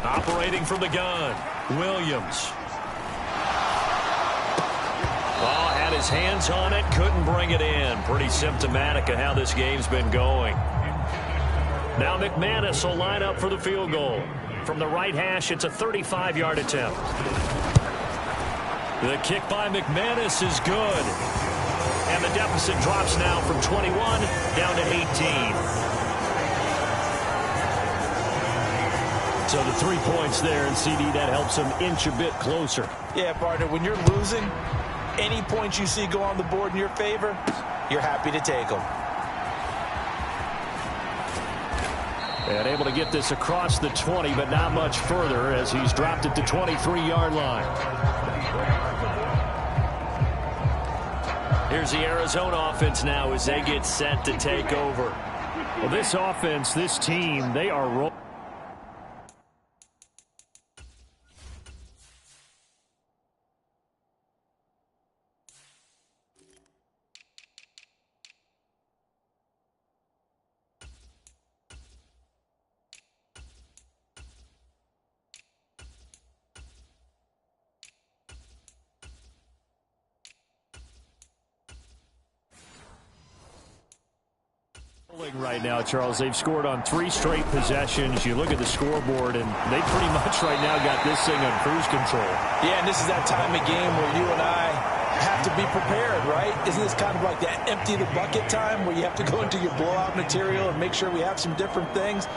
Operating from the gun, Williams. Oh, had his hands on it, couldn't bring it in. Pretty symptomatic of how this game's been going. Now McManus will line up for the field goal. From the right hash, it's a 35-yard attempt. The kick by McManus is good. And the deficit drops now from 21 down to 18. So the 3 points there, and CD, that helps them inch a bit closer. Yeah, partner, when you're losing, any points you see go on the board in your favor, you're happy to take them. And able to get this across the 20, but not much further as he's dropped it to 23-yard line. Here's the Arizona offense now as they get set to take over. Well, this offense, this team, they are rolling. Right now, Charles, they've scored on 3 straight possessions. You look at the scoreboard, and they pretty much right now got this thing on cruise control. Yeah, and this is that time of game where you and I have to be prepared, right? Isn't this kind of like that empty the bucket time where you have to go into your blowout material and make sure we have some different things?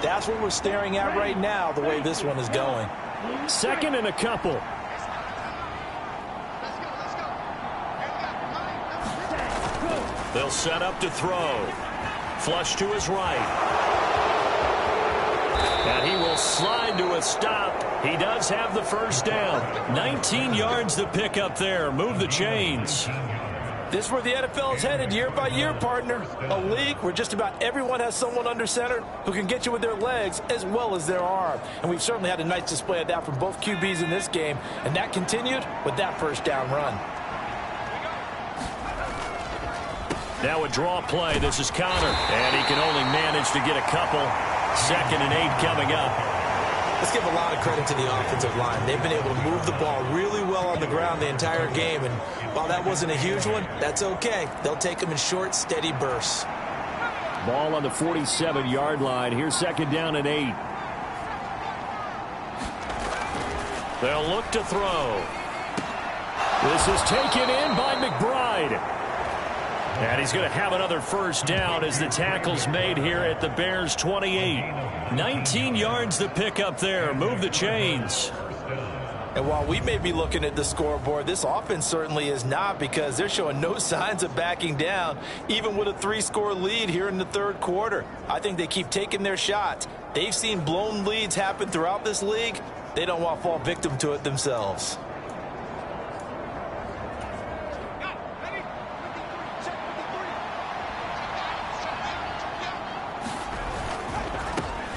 That's what we're staring at right now, the way this one is going. 2nd and a couple. They'll set up to throw. Flush to his right. And he will slide to a stop. He does have the first down. 19 yards to pick up there. Move the chains. This is where the NFL is headed year by year, partner. A league where just about everyone has someone under center who can get you with their legs as well as their arm. And we've certainly had a nice display of that from both QBs in this game. And that continued with that first down run. Now a draw play. This is Connor. And he can only manage to get a couple. 2nd and 8 coming up. Let's give a lot of credit to the offensive line. They've been able to move the ball really well on the ground the entire game. And while that wasn't a huge one, that's okay. They'll take them in short, steady bursts. Ball on the 47-yard line. Here's 2nd down and 8. They'll look to throw. This is taken in by McBride. And he's going to have another first down as the tackle's made here at the Bears' 28. 19 yards to pick up there. Move the chains. And while we may be looking at the scoreboard, this offense certainly is not, because they're showing no signs of backing down, even with a 3-score lead here in the 3rd quarter. I think they keep taking their shots. They've seen blown leads happen throughout this league. They don't want to fall victim to it themselves.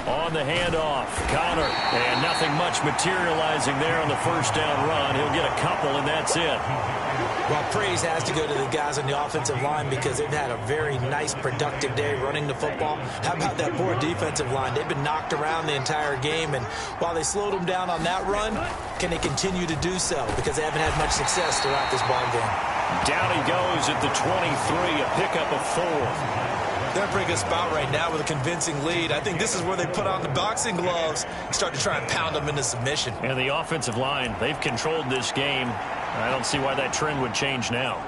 On the handoff, Connor. And nothing much materializing there on the first down run. He'll get a couple, and that's it. Well, praise has to go to the guys on the offensive line because they've had a very nice, productive day running the football. How about that poor defensive line? They've been knocked around the entire game, and while they slowed them down on that run, can they continue to do so? Because they haven't had much success throughout this ball game. Down he goes at the 23, a pickup of 4. They're in a pretty good spot right now with a convincing lead. I think this is where they put on the boxing gloves and start to try and pound them into submission. And the offensive line, they've controlled this game. I don't see why that trend would change now.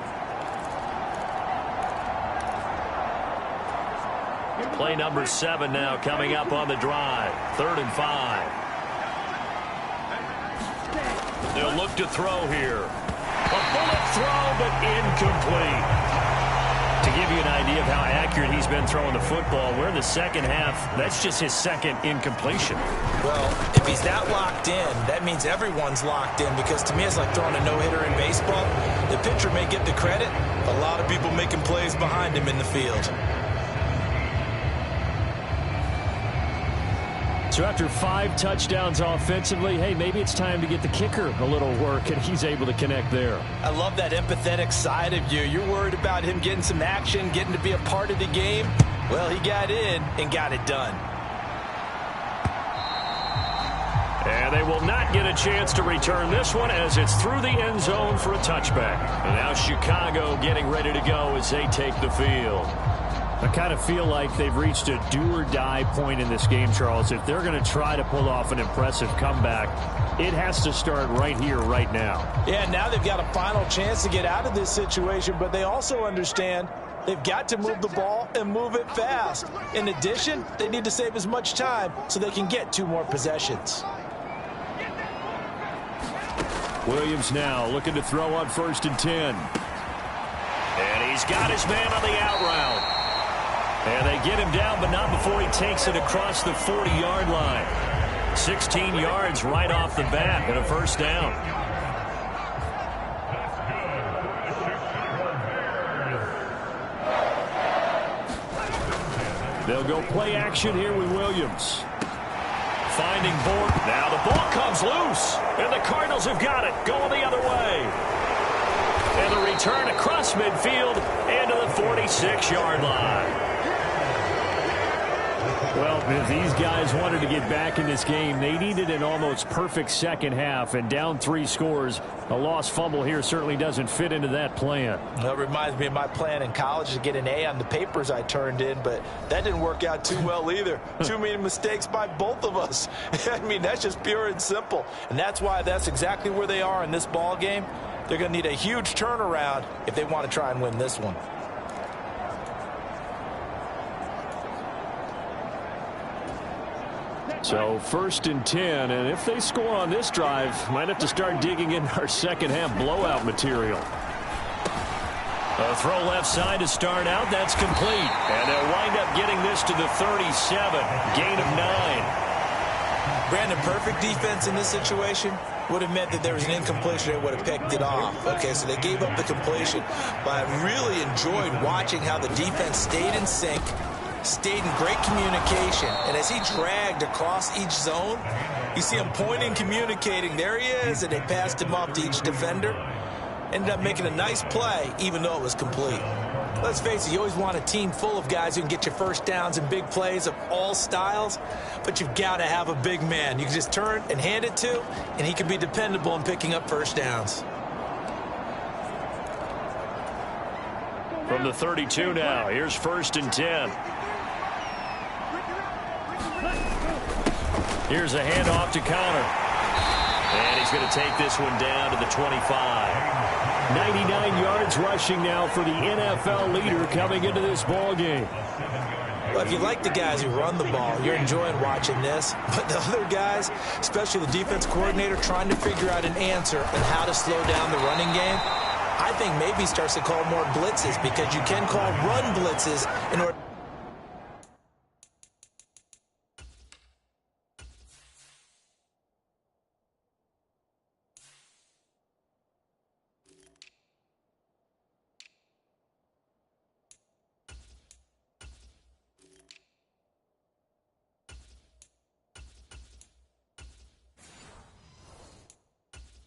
Play number 7 now coming up on the drive. 3rd and 5. They'll look to throw here. A bullet throw, but incomplete. To give you an idea of how accurate he's been throwing the football, we're in the second half. That's just his second incompletion. Well, if he's that locked in, that means everyone's locked in, because to me it's like throwing a no-hitter in baseball. The pitcher may get the credit, but a lot of people making plays behind him in the field. So after 5 touchdowns offensively, hey, maybe it's time to get the kicker a little work, and he's able to connect there. I love that empathetic side of you. You're worried about him getting some action, getting to be a part of the game. Well, he got in and got it done. And they will not get a chance to return this one as it's through the end zone for a touchback. And now Chicago getting ready to go as they take the field. I kind of feel like they've reached a do-or-die point in this game, Charles. If they're going to try to pull off an impressive comeback, it has to start right here, right now. Yeah, now they've got a final chance to get out of this situation, but they also understand they've got to move the ball and move it fast. In addition, they need to save as much time so they can get 2 more possessions. Williams now looking to throw on 1st and 10. And he's got his man on the out route. And they get him down, but not before he takes it across the 40-yard line. 16 yards right off the bat and a first down. They'll go play action here with Williams. Finding Borg. Now the ball comes loose. And the Cardinals have got it. Going the other way. And the return across midfield and to the 46-yard line. Well, if these guys wanted to get back in this game, they needed an almost perfect second half, and down 3 scores. A lost fumble here certainly doesn't fit into that plan. Well, it reminds me of my plan in college to get an A on the papers I turned in, but that didn't work out too well either. Too many mistakes by both of us. I mean, that's just pure and simple. And that's why that's exactly where they are in this ball game. They're going to need a huge turnaround if they want to try and win this one. So 1st and 10, and if they score on this drive, might have to start digging in our second half blowout material. A throw left side to start out. That's complete. And they'll wind up getting this to the 37. Gain of 9. Brandon, perfect defense in this situation would have meant that there was an incompletion that would have picked it off. Okay, so they gave up the completion. But I really enjoyed watching how the defense stayed in sync, stayed in great communication, and as he dragged across each zone, you see him pointing, communicating. There he is, and they passed him off to each defender. Ended up making a nice play, even though it was complete. Let's face it, you always want a team full of guys who can get you first downs and big plays of all styles, but you've got to have a big man you can just turn and hand it to, and he can be dependable in picking up first downs. From the 32 now, here's 1st and 10. Here's a handoff to Connor. And he's going to take this one down to the 25. 99 yards rushing now for the NFL leader coming into this ball game. Well, if you like the guys who run the ball, you're enjoying watching this. But the other guys, especially the defense coordinator, trying to figure out an answer on how to slow down the running game, I think maybe he starts to call more blitzes, because you can call run blitzes in order.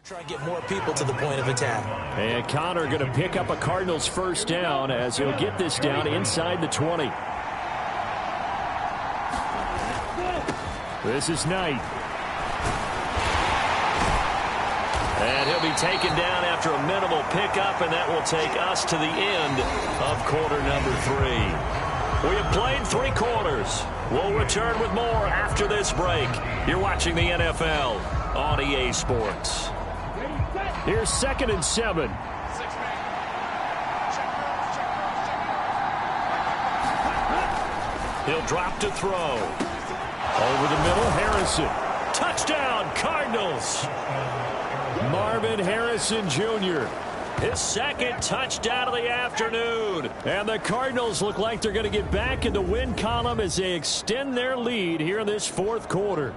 Try and get more people to the point of attack. And Connor going to pick up a Cardinals first down as he'll get this down inside the 20. This is Knight. And he'll be taken down after a minimal pickup, and that will take us to the end of quarter number 3. We have played 3 quarters. We'll return with more after this break. You're watching the NFL on EA Sports. Here's 2nd and 7. He'll drop to throw. Over the middle, Harrison. Touchdown, Cardinals. Marvin Harrison Jr. His 2nd touchdown of the afternoon. And the Cardinals look like they're going to get back in the win column as they extend their lead here in this 4th quarter.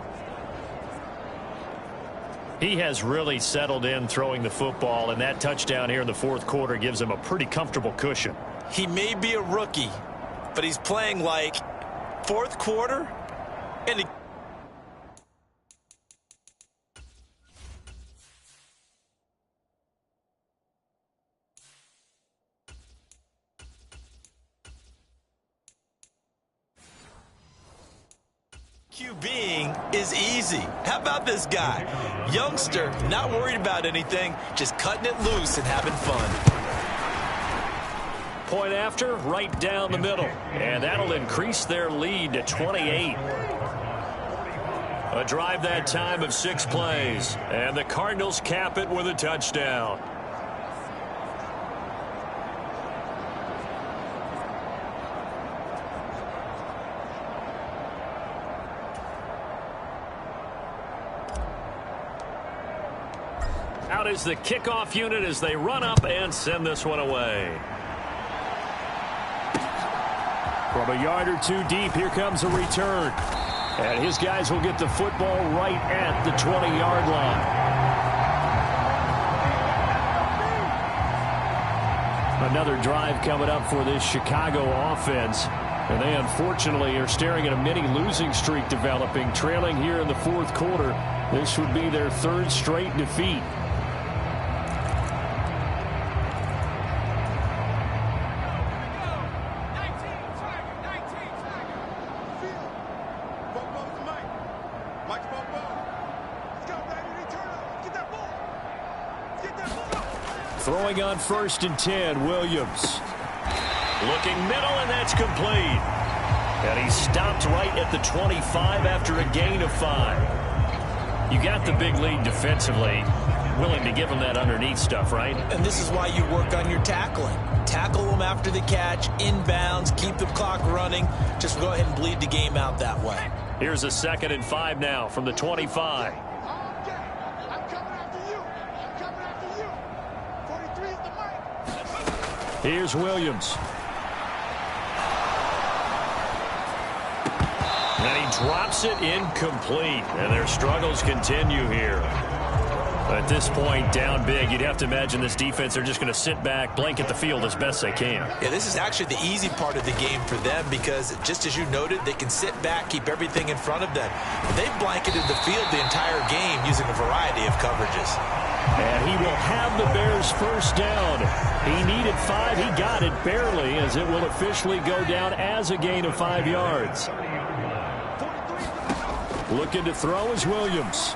He has really settled in throwing the football, and that touchdown here in the 4th quarter gives him a pretty comfortable cushion. He may be a rookie, but he's playing like 4th quarter, and he QBing is easy. How about this guy? Youngster, not worried about anything, just cutting it loose and having fun. Point after, right down the middle. And that'll increase their lead to 28. A drive that time of 6 plays. And the Cardinals cap it with a touchdown. Out is the kickoff unit as they run up and send this one away. From a yard or 2 deep, here comes a return. And his guys will get the football right at the 20-yard line. Another drive coming up for this Chicago offense. And they unfortunately are staring at a mini losing streak developing, trailing here in the 4th quarter. This would be their 3rd straight defeat. Throwing on 1st and 10, Williams. Looking middle, and that's complete. And he stopped right at the 25 after a gain of 5. You got the big lead defensively. Willing to give him that underneath stuff, right? And this is why you work on your tackling. Tackle them after the catch, inbounds, keep the clock running. Just go ahead and bleed the game out that way. Here's a 2nd and 5 now from the 25. Here's Williams. And he drops it incomplete. And their struggles continue here. At this point, down big, you'd have to imagine this defense are just going to sit back, blanket the field as best they can. Yeah, this is actually the easy part of the game for them because, just as you noted, they can sit back, keep everything in front of them. They've blanketed the field the entire game using a variety of coverages. And he will have the Bears first down. He needed 5. He got it barely, as it will officially go down as a gain of 5 yards. Looking to throw is Williams.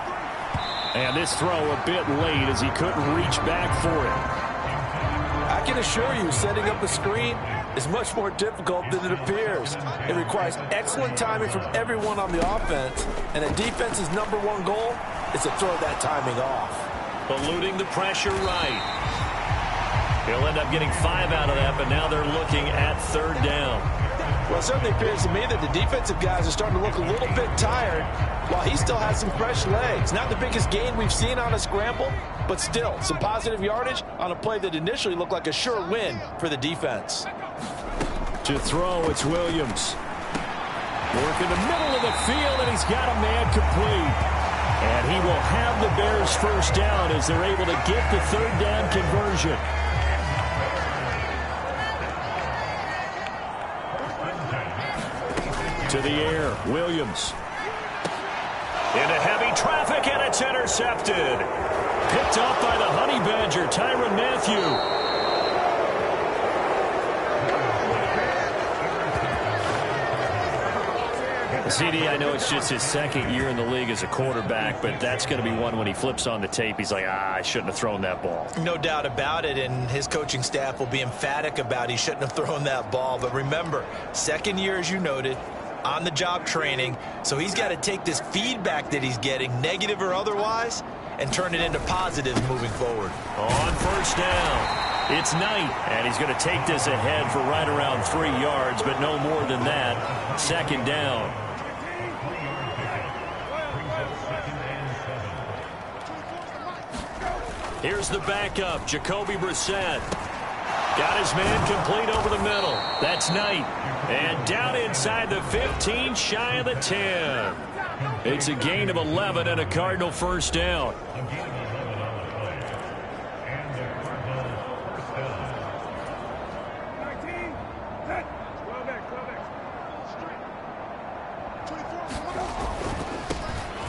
And this throw a bit late as he couldn't reach back for it. I can assure you, setting up a screen is much more difficult than it appears. It requires excellent timing from everyone on the offense, and a defense's #1 goal is to throw that timing off. Eluding the pressure right. He'll end up getting 5 out of that, but now they're looking at 3rd down. Well, it certainly appears to me that the defensive guys are starting to look a little bit tired while he still has some fresh legs. Not the biggest gain we've seen on a scramble, but still some positive yardage on a play that initially looked like a sure win for the defense. To throw, it's Williams. Working the middle of the field, and he's got a man complete. And he will have the Bears first down as they're able to get the 3rd down conversion. To the air, Williams. Into heavy traffic, and it's intercepted. Picked off by the Honey Badger, Tyrann Mathieu. CD, I know it's just his second year in the league as a quarterback, but that's going to be one when he flips on the tape. He's like, I shouldn't have thrown that ball. No doubt about it, and his coaching staff will be emphatic about he shouldn't have thrown that ball. But remember, second year, as you noted, on-the-job training, so he's got to take this feedback that he's getting, negative or otherwise, and turn it into positives moving forward. On first down, it's Knight, and he's going to take this ahead for right around 3 yards, but no more than that. Second down. Here's the backup, Jacoby Brissett. Got his man complete over the middle. That's Knight. And down inside the 15, shy of the 10. It's a gain of 11 and a Cardinal first down.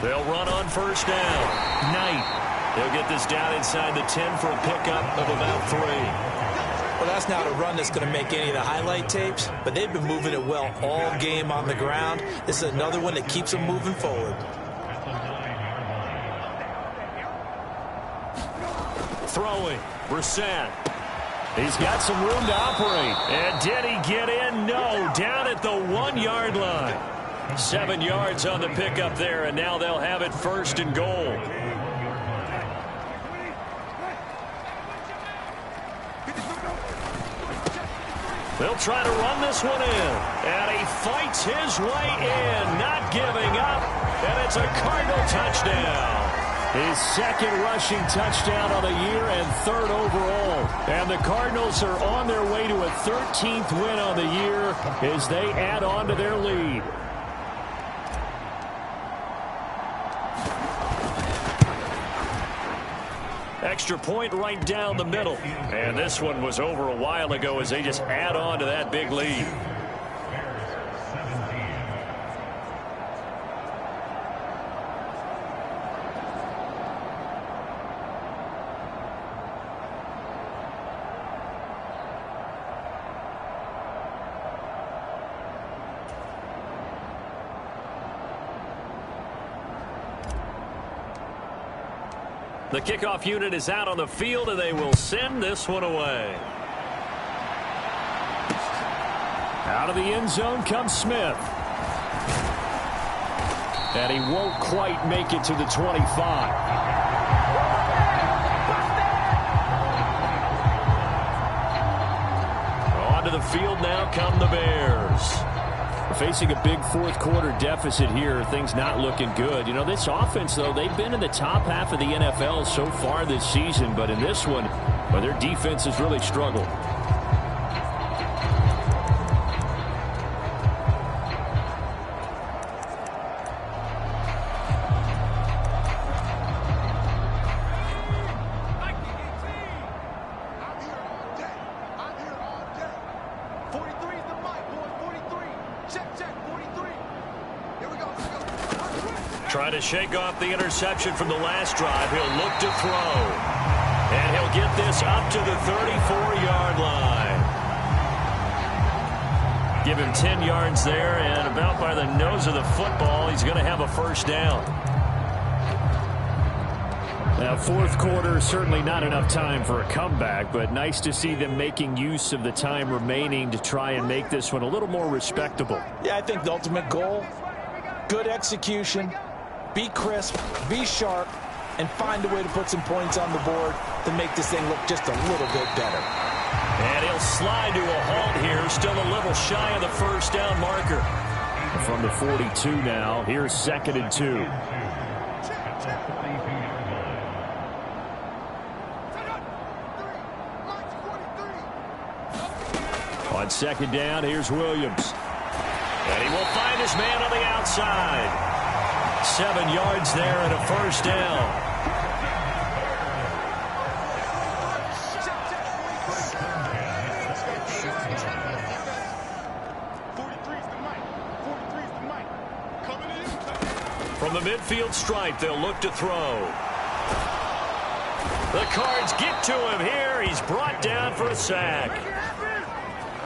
They'll run on first down. Knight. They'll get this down inside the 10 for a pickup of about 3. Well, that's not a run that's going to make any of the highlight tapes, but they've been moving it well all game on the ground. This is another one that keeps them moving forward. Throwing, Brissett. He's got some room to operate. And did he get in? No, down at the 1-yard line. 7 yards on the pickup there, and now they'll have it first and goal. They'll try to run this one in. And he fights his way in, not giving up. And it's a Cardinal touchdown. His second rushing touchdown of the year and third overall. And the Cardinals are on their way to a 13th win on the year as they add on to their lead. Extra point right down the middle. And this one was over a while ago as they just add on to that big lead. The kickoff unit is out on the field, and they will send this one away. Out of the end zone comes Smith. And he won't quite make it to the 25. Onto the field now come the Bears. Facing a big fourth-quarter deficit here, things not looking good. You know, this offense, though, they've been in the top half of the NFL so far this season, but in this one, well, their defense has really struggled. Trying to shake off the interception from the last drive. He'll look to throw. And he'll get this up to the 34-yard line. Give him 10 yards there, and about by the nose of the football, he's going to have a first down. Now, fourth quarter, certainly not enough time for a comeback, but nice to see them making use of the time remaining to try and make this one a little more respectable. Yeah, I think the ultimate goal, good execution, be crisp, be sharp, and find a way to put some points on the board to make this thing look just a little bit better. And he'll slide to a halt here, still a little shy of the first down marker. From the 42 now, here's 2nd and 2. On 2nd down, here's Williams. And he will find his man on the outside. 7 yards there and a first down. From the midfield stripe, they'll look to throw. The Cards get to him here. He's brought down for a sack.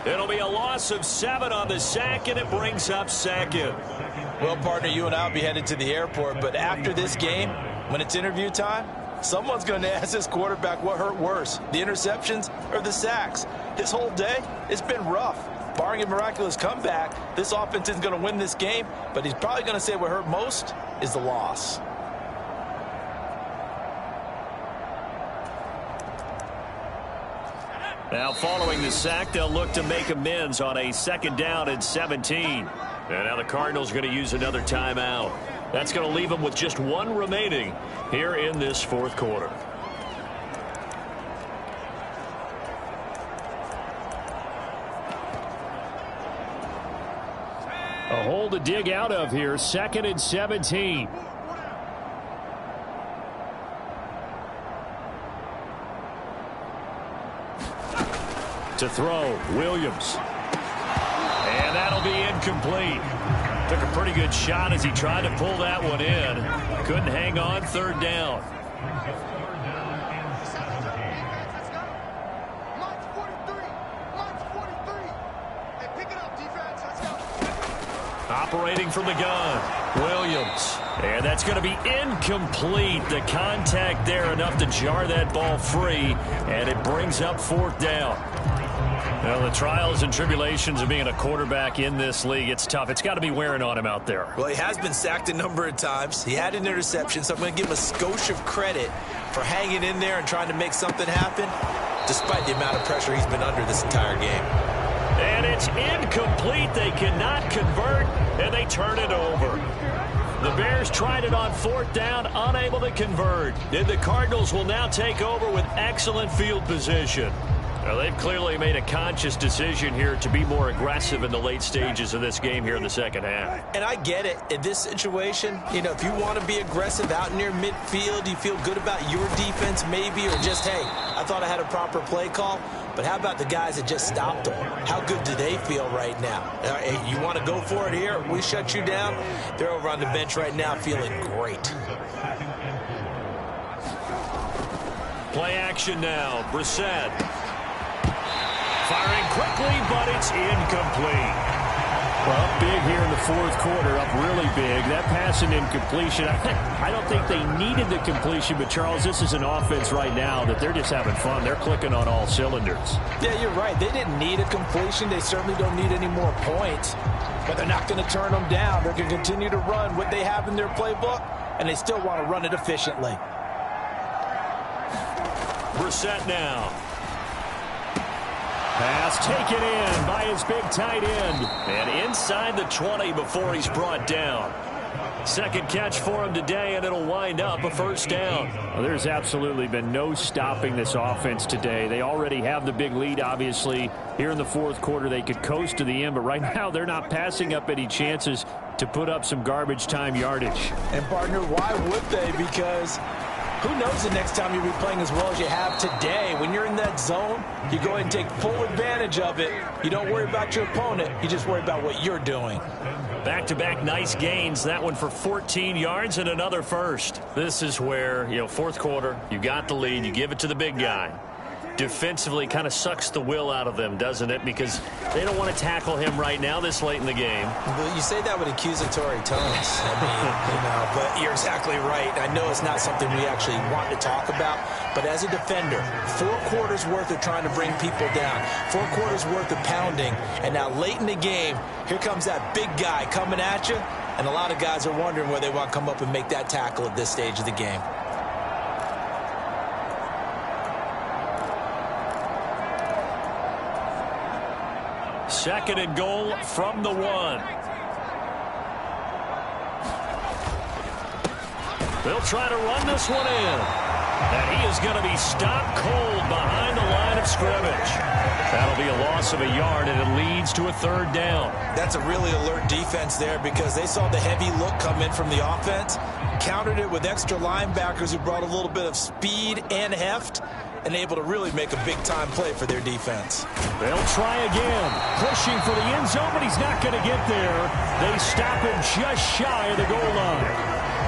It'll be a loss of 7 on the sack, and it brings up second. Well, partner, you and I will be headed to the airport, but after this game, when it's interview time, someone's going to ask this quarterback what hurt worse, the interceptions or the sacks. His whole day, it's been rough. Barring a miraculous comeback, this offense isn't going to win this game, but he's probably going to say what hurt most is the loss. Now following the sack, they'll look to make amends on a 2nd down and 17. And now the Cardinals are going to use another timeout. That's going to leave them with just 1 remaining here in this 4th quarter. A hole to dig out of here. 2nd and 17. To throw, Williams. And that'll be incomplete. Took a pretty good shot as he tried to pull that one in. Couldn't hang on, 3rd down. Operating from the gun, Williams. And that's going to be incomplete. The contact there enough to jar that ball free, and it brings up 4th down. Well, the trials and tribulations of being a quarterback in this league, it's tough. It's got to be wearing on him out there. Well, he has been sacked a number of times. He had an interception, so I'm going to give him a skosh of credit for hanging in there and trying to make something happen, despite the amount of pressure he's been under this entire game. And it's incomplete. They cannot convert, and they turn it over. The Bears tried it on 4th down, unable to convert. And the Cardinals will now take over with excellent field position. Well, they've clearly made a conscious decision here to be more aggressive in the late stages of this game here in the 2nd half. And I get it. In this situation, you know, if you want to be aggressive out near midfield, you feel good about your defense maybe, or just, hey, I thought I had a proper play call. But how about the guys that just stopped them? How good do they feel right now? Hey, you want to go for it here? We shut you down. They're over on the bench right now feeling great. Play action now. Brissett. Firing quickly, but it's incomplete. Well, up big here in the 4th quarter, up really big. That pass and incompletion, I don't think they needed the completion, but Charles, this is an offense right now that they're just having fun. They're clicking on all cylinders. Yeah, you're right. They didn't need a completion. They certainly don't need any more points, but they're not going to turn them down. They're going to continue to run what they have in their playbook, and they still want to run it efficiently. Brissett now. Pass taken in by his big tight end. And inside the 20 before he's brought down. 2nd catch for him today, and it'll wind up a 1st down. Well, there's absolutely been no stopping this offense today. They already have the big lead, obviously. Here in the 4th quarter, they could coast to the end, but right now they're not passing up any chances to put up some garbage time yardage. And, partner, why would they? Because who knows the next time you'll be playing as well as you have today. When you're in that zone, you go ahead and take full advantage of it. You don't worry about your opponent. You just worry about what you're doing. Back-to-back nice gains. That one for 14 yards and another 1st. This is where, 4th quarter, you got the lead. You give it to the big guy. Defensively kind of sucks the will out of them, doesn't it? Because they don't want to tackle him right now this late in the game. Well, you say that with accusatory tones. I mean, but you're exactly right. I know it's not something we actually want to talk about, but as a defender, 4 quarters worth of trying to bring people down, 4 quarters worth of pounding, and now late in the game, here comes that big guy coming at you, and a lot of guys are wondering where they want to come up and make that tackle at this stage of the game. Second and goal from the 1. They'll try to run this one in. And he is going to be stopped cold behind the line of scrimmage. That'll be a loss of a yard, and it leads to a 3rd down. That's a really alert defense there because they saw the heavy look come in from the offense, countered it with extra linebackers who brought a little bit of speed and heft, and able to really make a big-time play for their defense. They'll try again. Pushing for the end zone, but he's not going to get there. They stop him just shy of the goal line.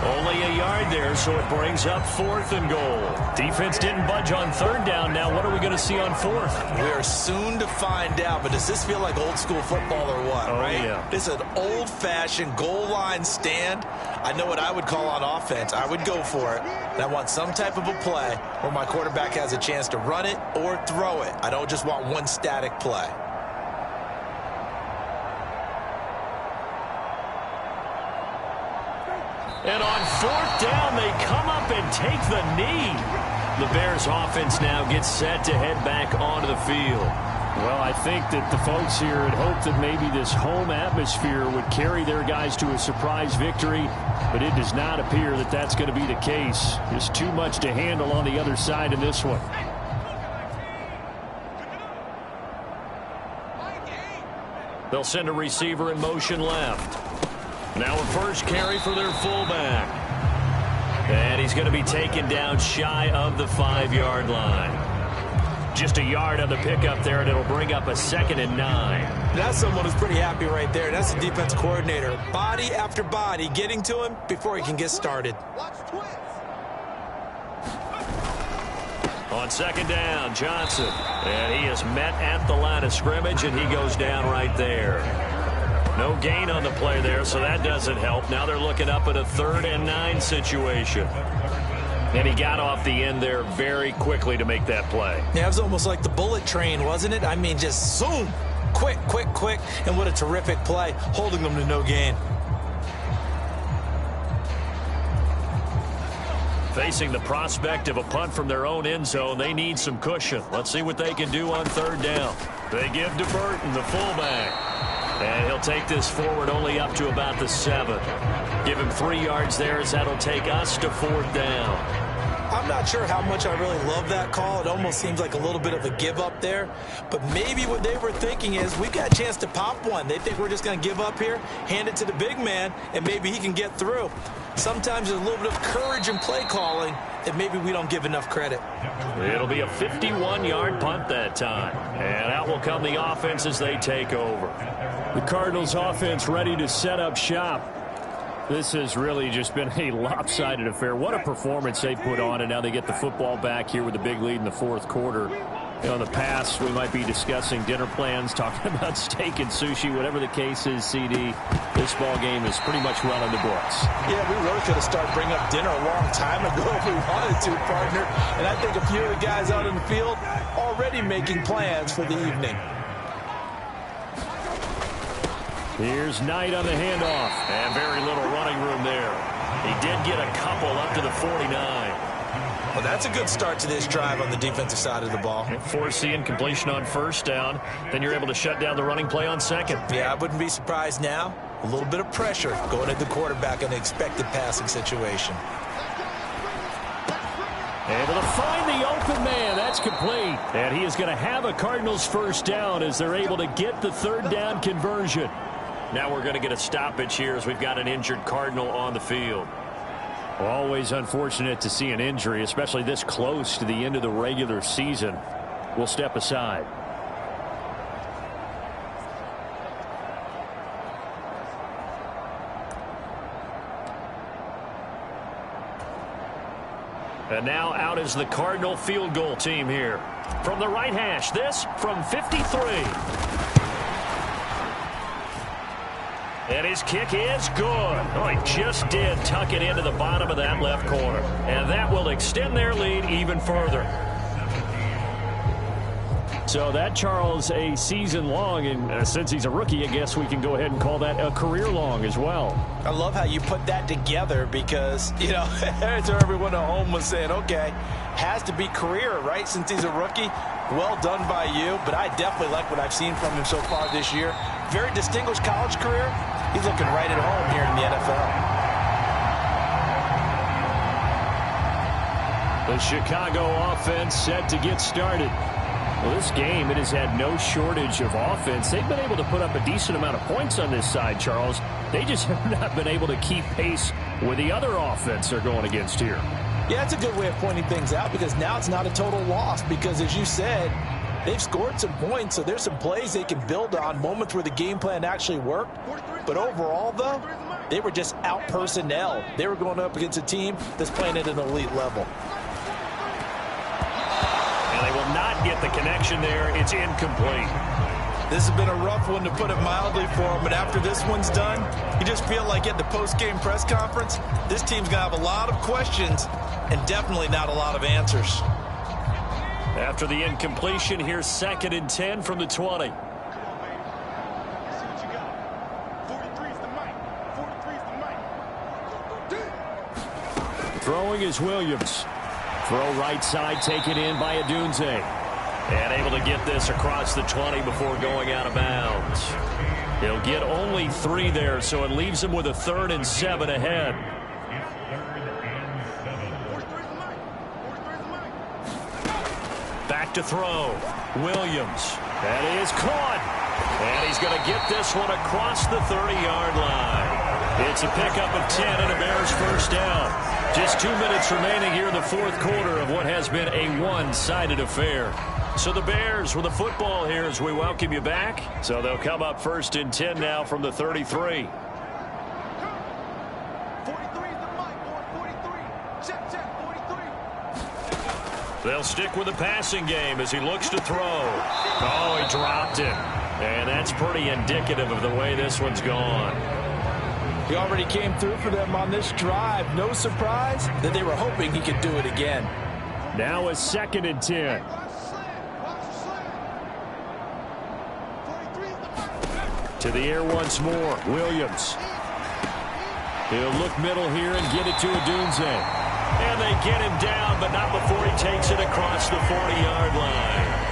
Only a yard there, so it brings up 4th and goal. Defense didn't budge on 3rd down. Now what are we going to see on 4th? We are soon to find out, but does this feel like old school football or what, right? Yeah. This is an old-fashioned goal line stand. I know what I would call on offense. I would go for it. And I want some type of a play where my quarterback has a chance to run it or throw it. I don't just want one static play. And on 4th down, they come up and take the knee. The Bears offense now gets set to head back onto the field. Well, I think that the folks here had hoped that maybe this home atmosphere would carry their guys to a surprise victory, but it does not appear that that's going to be the case. There's too much to handle on the other side in this one. They'll send a receiver in motion left. Now a first carry for their fullback. And he's going to be taken down shy of the 5-yard line. Just a yard on the pickup there, and it'll bring up a 2nd and 9. That's someone who's pretty happy right there. That's the defense coordinator. Body after body getting to him before he can get started. On 2nd down, Johnson. And he is met at the line of scrimmage, and he goes down right there. No gain on the play there, so that doesn't help. Now they're looking up at a 3rd and 9 situation. And he got off the end there very quickly to make that play. Yeah, it was almost like the bullet train, wasn't it? I mean, just zoom. Quick, quick, quick. And what a terrific play, holding them to no gain. Facing the prospect of a punt from their own end zone, they need some cushion. Let's see what they can do on 3rd down. They give to Burton, the fullback. And he'll take this forward only up to about the 7. Give him 3 yards there as that'll take us to 4th down. I'm not sure how much I really love that call. It almost seems like a little bit of a give up there. But maybe what they were thinking is we've got a chance to pop one. They think we're just going to give up here, hand it to the big man, and maybe he can get through. Sometimes there's a little bit of courage in play calling that maybe we don't give enough credit. It'll be a 51-yard punt that time. And out will come the offense as they take over. The Cardinals offense ready to set up shop. This has really just been a lopsided affair. What a performance they put on, and now they get the football back here with a big lead in the 4th quarter. You know, in the past, we might be discussing dinner plans, talking about steak and sushi, whatever the case is, CD. This ball game is pretty much well in the books. Yeah, we really could have started bringing up dinner a long time ago if we wanted to, partner. And I think a few of the guys out in the field already making plans for the evening. Here's Knight on the handoff. And very little running room there. He did get a couple up to the 49. Well, that's a good start to this drive on the defensive side of the ball. Forcing completion on 1st down. Then you're able to shut down the running play on 2nd. Yeah, I wouldn't be surprised now. A little bit of pressure going at the quarterback in an expected passing situation. Able to find the open man. That's complete. And he is going to have a Cardinals 1st down as they're able to get the 3rd down conversion. Now we're going to get a stoppage here as we've got an injured Cardinal on the field. Always unfortunate to see an injury, especially this close to the end of the regular season. We'll step aside. And now out is the Cardinal field goal team here. From the right hash, this from 53. And his kick is good. Oh, he just did tuck it into the bottom of that left corner. And that will extend their lead even further. So that, Charles, a season long, and since he's a rookie, I guess we can go ahead and call that a career long as well. I love how you put that together because, you know, so everyone at home was saying, okay, has to be career, right, since he's a rookie. Well done by you, but I definitely like what I've seen from him so far this year. Very distinguished college career. He's looking right at home here in the NFL. The Chicago offense set to get started. Well, this game, it has had no shortage of offense. They've been able to put up a decent amount of points on this side, Charles. They just have not been able to keep pace with the other offense they're going against here. Yeah, it's a good way of pointing things out because now it's not a total loss because, as you said, they've scored some points, so there's some plays they can build on, moments where the game plan actually worked. But overall, though, They were just out-personnel. They were going up against a team that's playing at an elite level. And they will not get the connection there. It's incomplete. This has been a rough one, to put it mildly, for him. But after this one's done, you just feel like at the post-game press conference, this team's going to have a lot of questions and definitely not a lot of answers. After the incompletion, here's 2nd and 10 from the 20. Throwing is Williams. Throw right side, taken in by Adunze. And able to get this across the 20 before going out of bounds. He'll get only 3 there, so it leaves him with a 3rd and 7 ahead. Back to throw. Williams. That is caught. And he's going to get this one across the 30-yard line. It's a pickup of 10 and a Bears first down. Just 2 minutes remaining here in the 4th quarter of what has been a one-sided affair. So the Bears with the football here as we welcome you back. So they'll come up 1st and 10 now from the 33. 43 is the mic, boy. 43. Check, 43. They'll stick with the passing game as he looks to throw. Oh, he dropped it. And that's pretty indicative of the way this one's gone. He already came through for them on this drive. No surprise that they were hoping he could do it again. Now a 2nd and 10. To the air once more. Williams. He'll look middle here and get it to Adunze. And they get him down, but not before he takes it across the 40-yard line.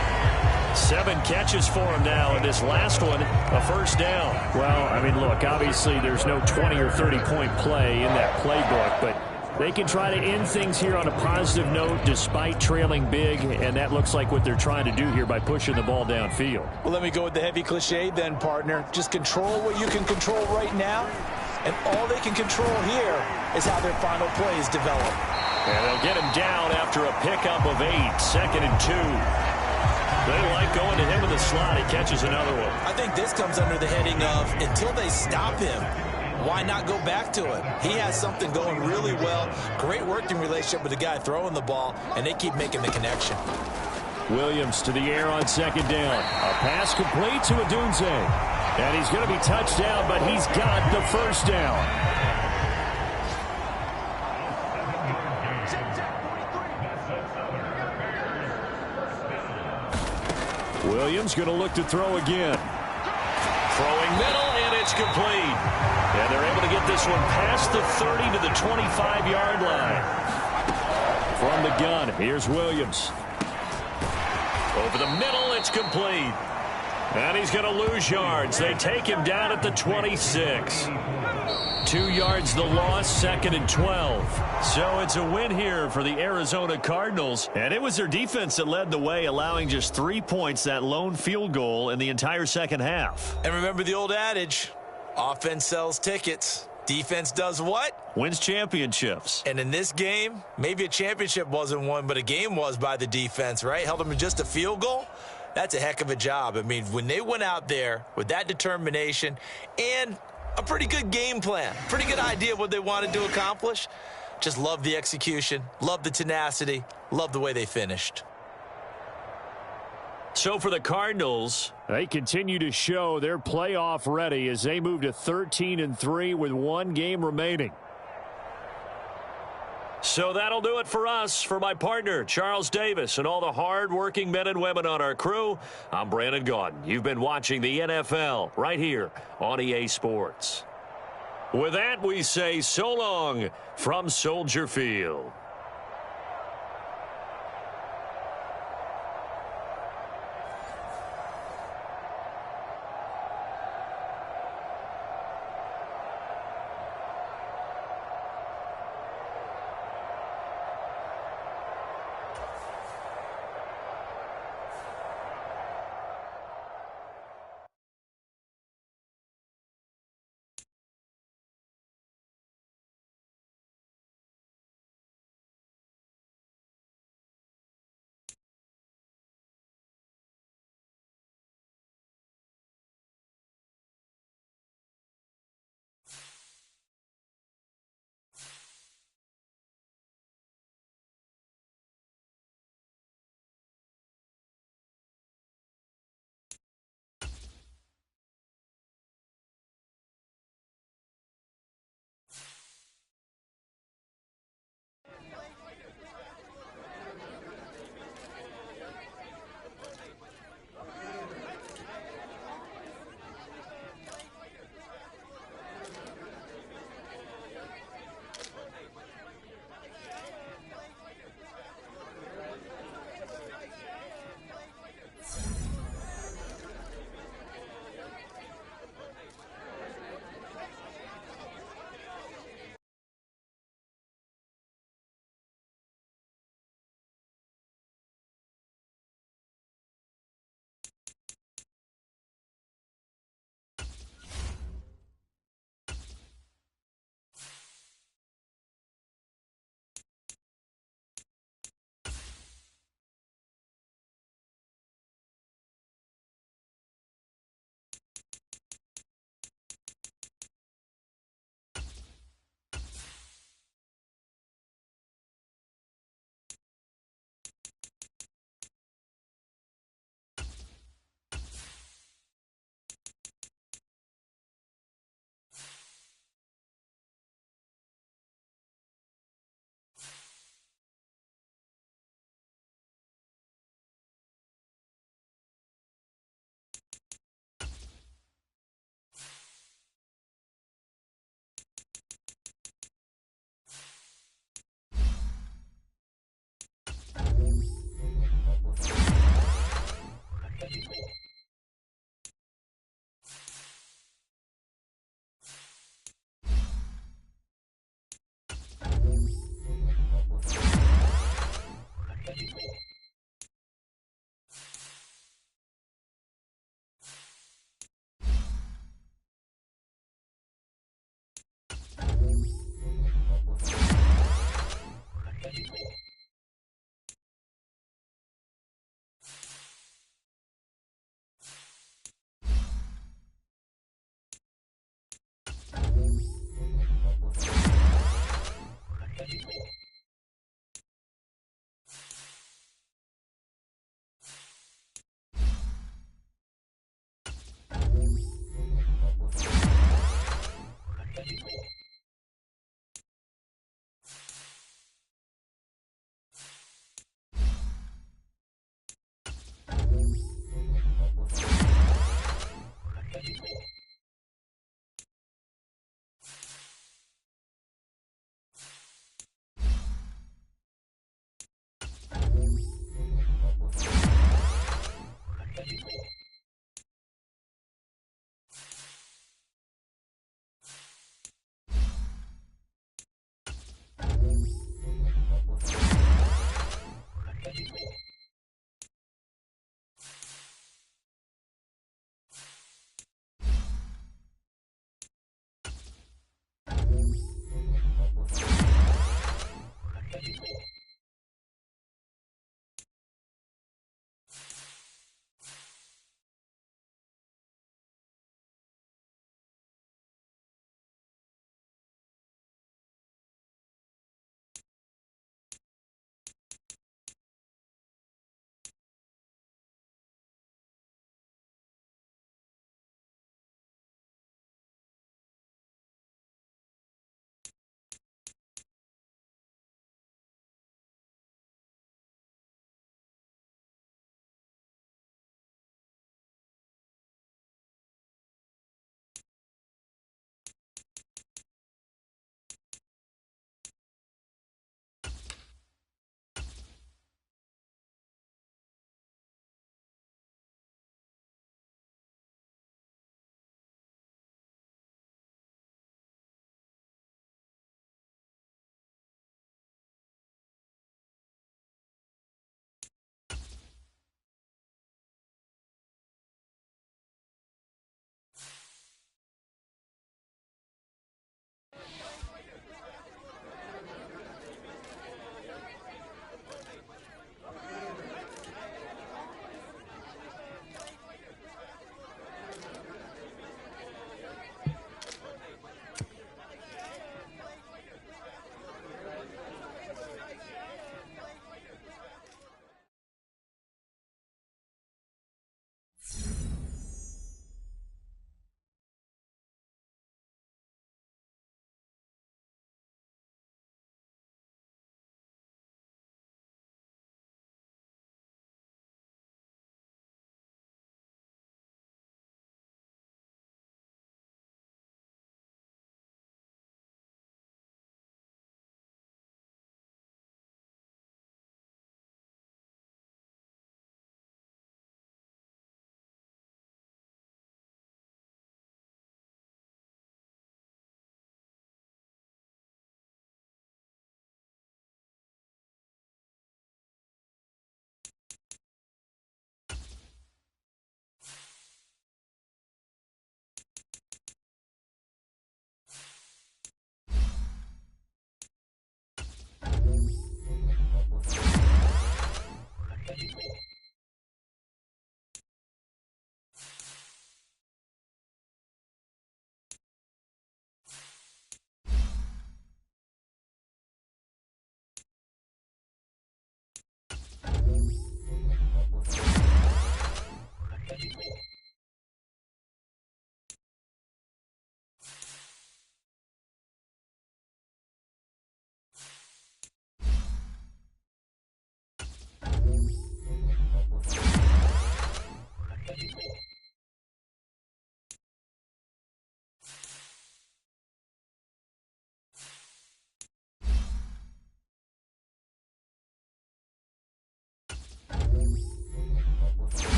7 catches for him now, and this last one, a first down. Well, I mean, look, obviously there's no 20 or 30-point play in that playbook, but they can try to end things here on a positive note despite trailing big, and that looks like what they're trying to do here by pushing the ball downfield. Well, let me go with the heavy cliche then, partner. Just control what you can control right now, and all they can control here is how their final plays develop. And they'll get him down after a pickup of 8, 2nd and 2. They like going to him in the slot. He catches another one. I think this comes under the heading of, until they stop him, why not go back to him? He has something going really well. Great working relationship with the guy throwing the ball, and they keep making the connection. Williams to the air on 2nd down. A pass complete to Adunze. And he's going to be touched down, but he's got the first down. Williams going to look to throw again. Throwing middle, and it's complete. And they're able to get this one past the 30 to the 25-yard line. From the gun, here's Williams. Over the middle, it's complete. And he's going to lose yards. They take him down at the 26. 2 yards the loss, 2nd and 12. So it's a win here for the Arizona Cardinals. And it was their defense that led the way, allowing just 3 points, that lone field goal in the entire second half. And remember the old adage, offense sells tickets. Defense does what? Wins championships. And in this game, maybe a championship wasn't won, but a game was by the defense, right? Held them to just a field goal. That's a heck of a job. I mean, when they went out there with that determination and a pretty good game plan, pretty good idea of what they wanted to accomplish, just love the execution, love the tenacity, love the way they finished. So for the Cardinals, they continue to show they're playoff ready as they move to 13-3 with 1 game remaining. So that'll do it for us. For my partner, Charles Davis, and all the hard-working men and women on our crew, I'm Brandon Gaudin. You've been watching the NFL right here on EA Sports. With that, we say so long from Soldier Field.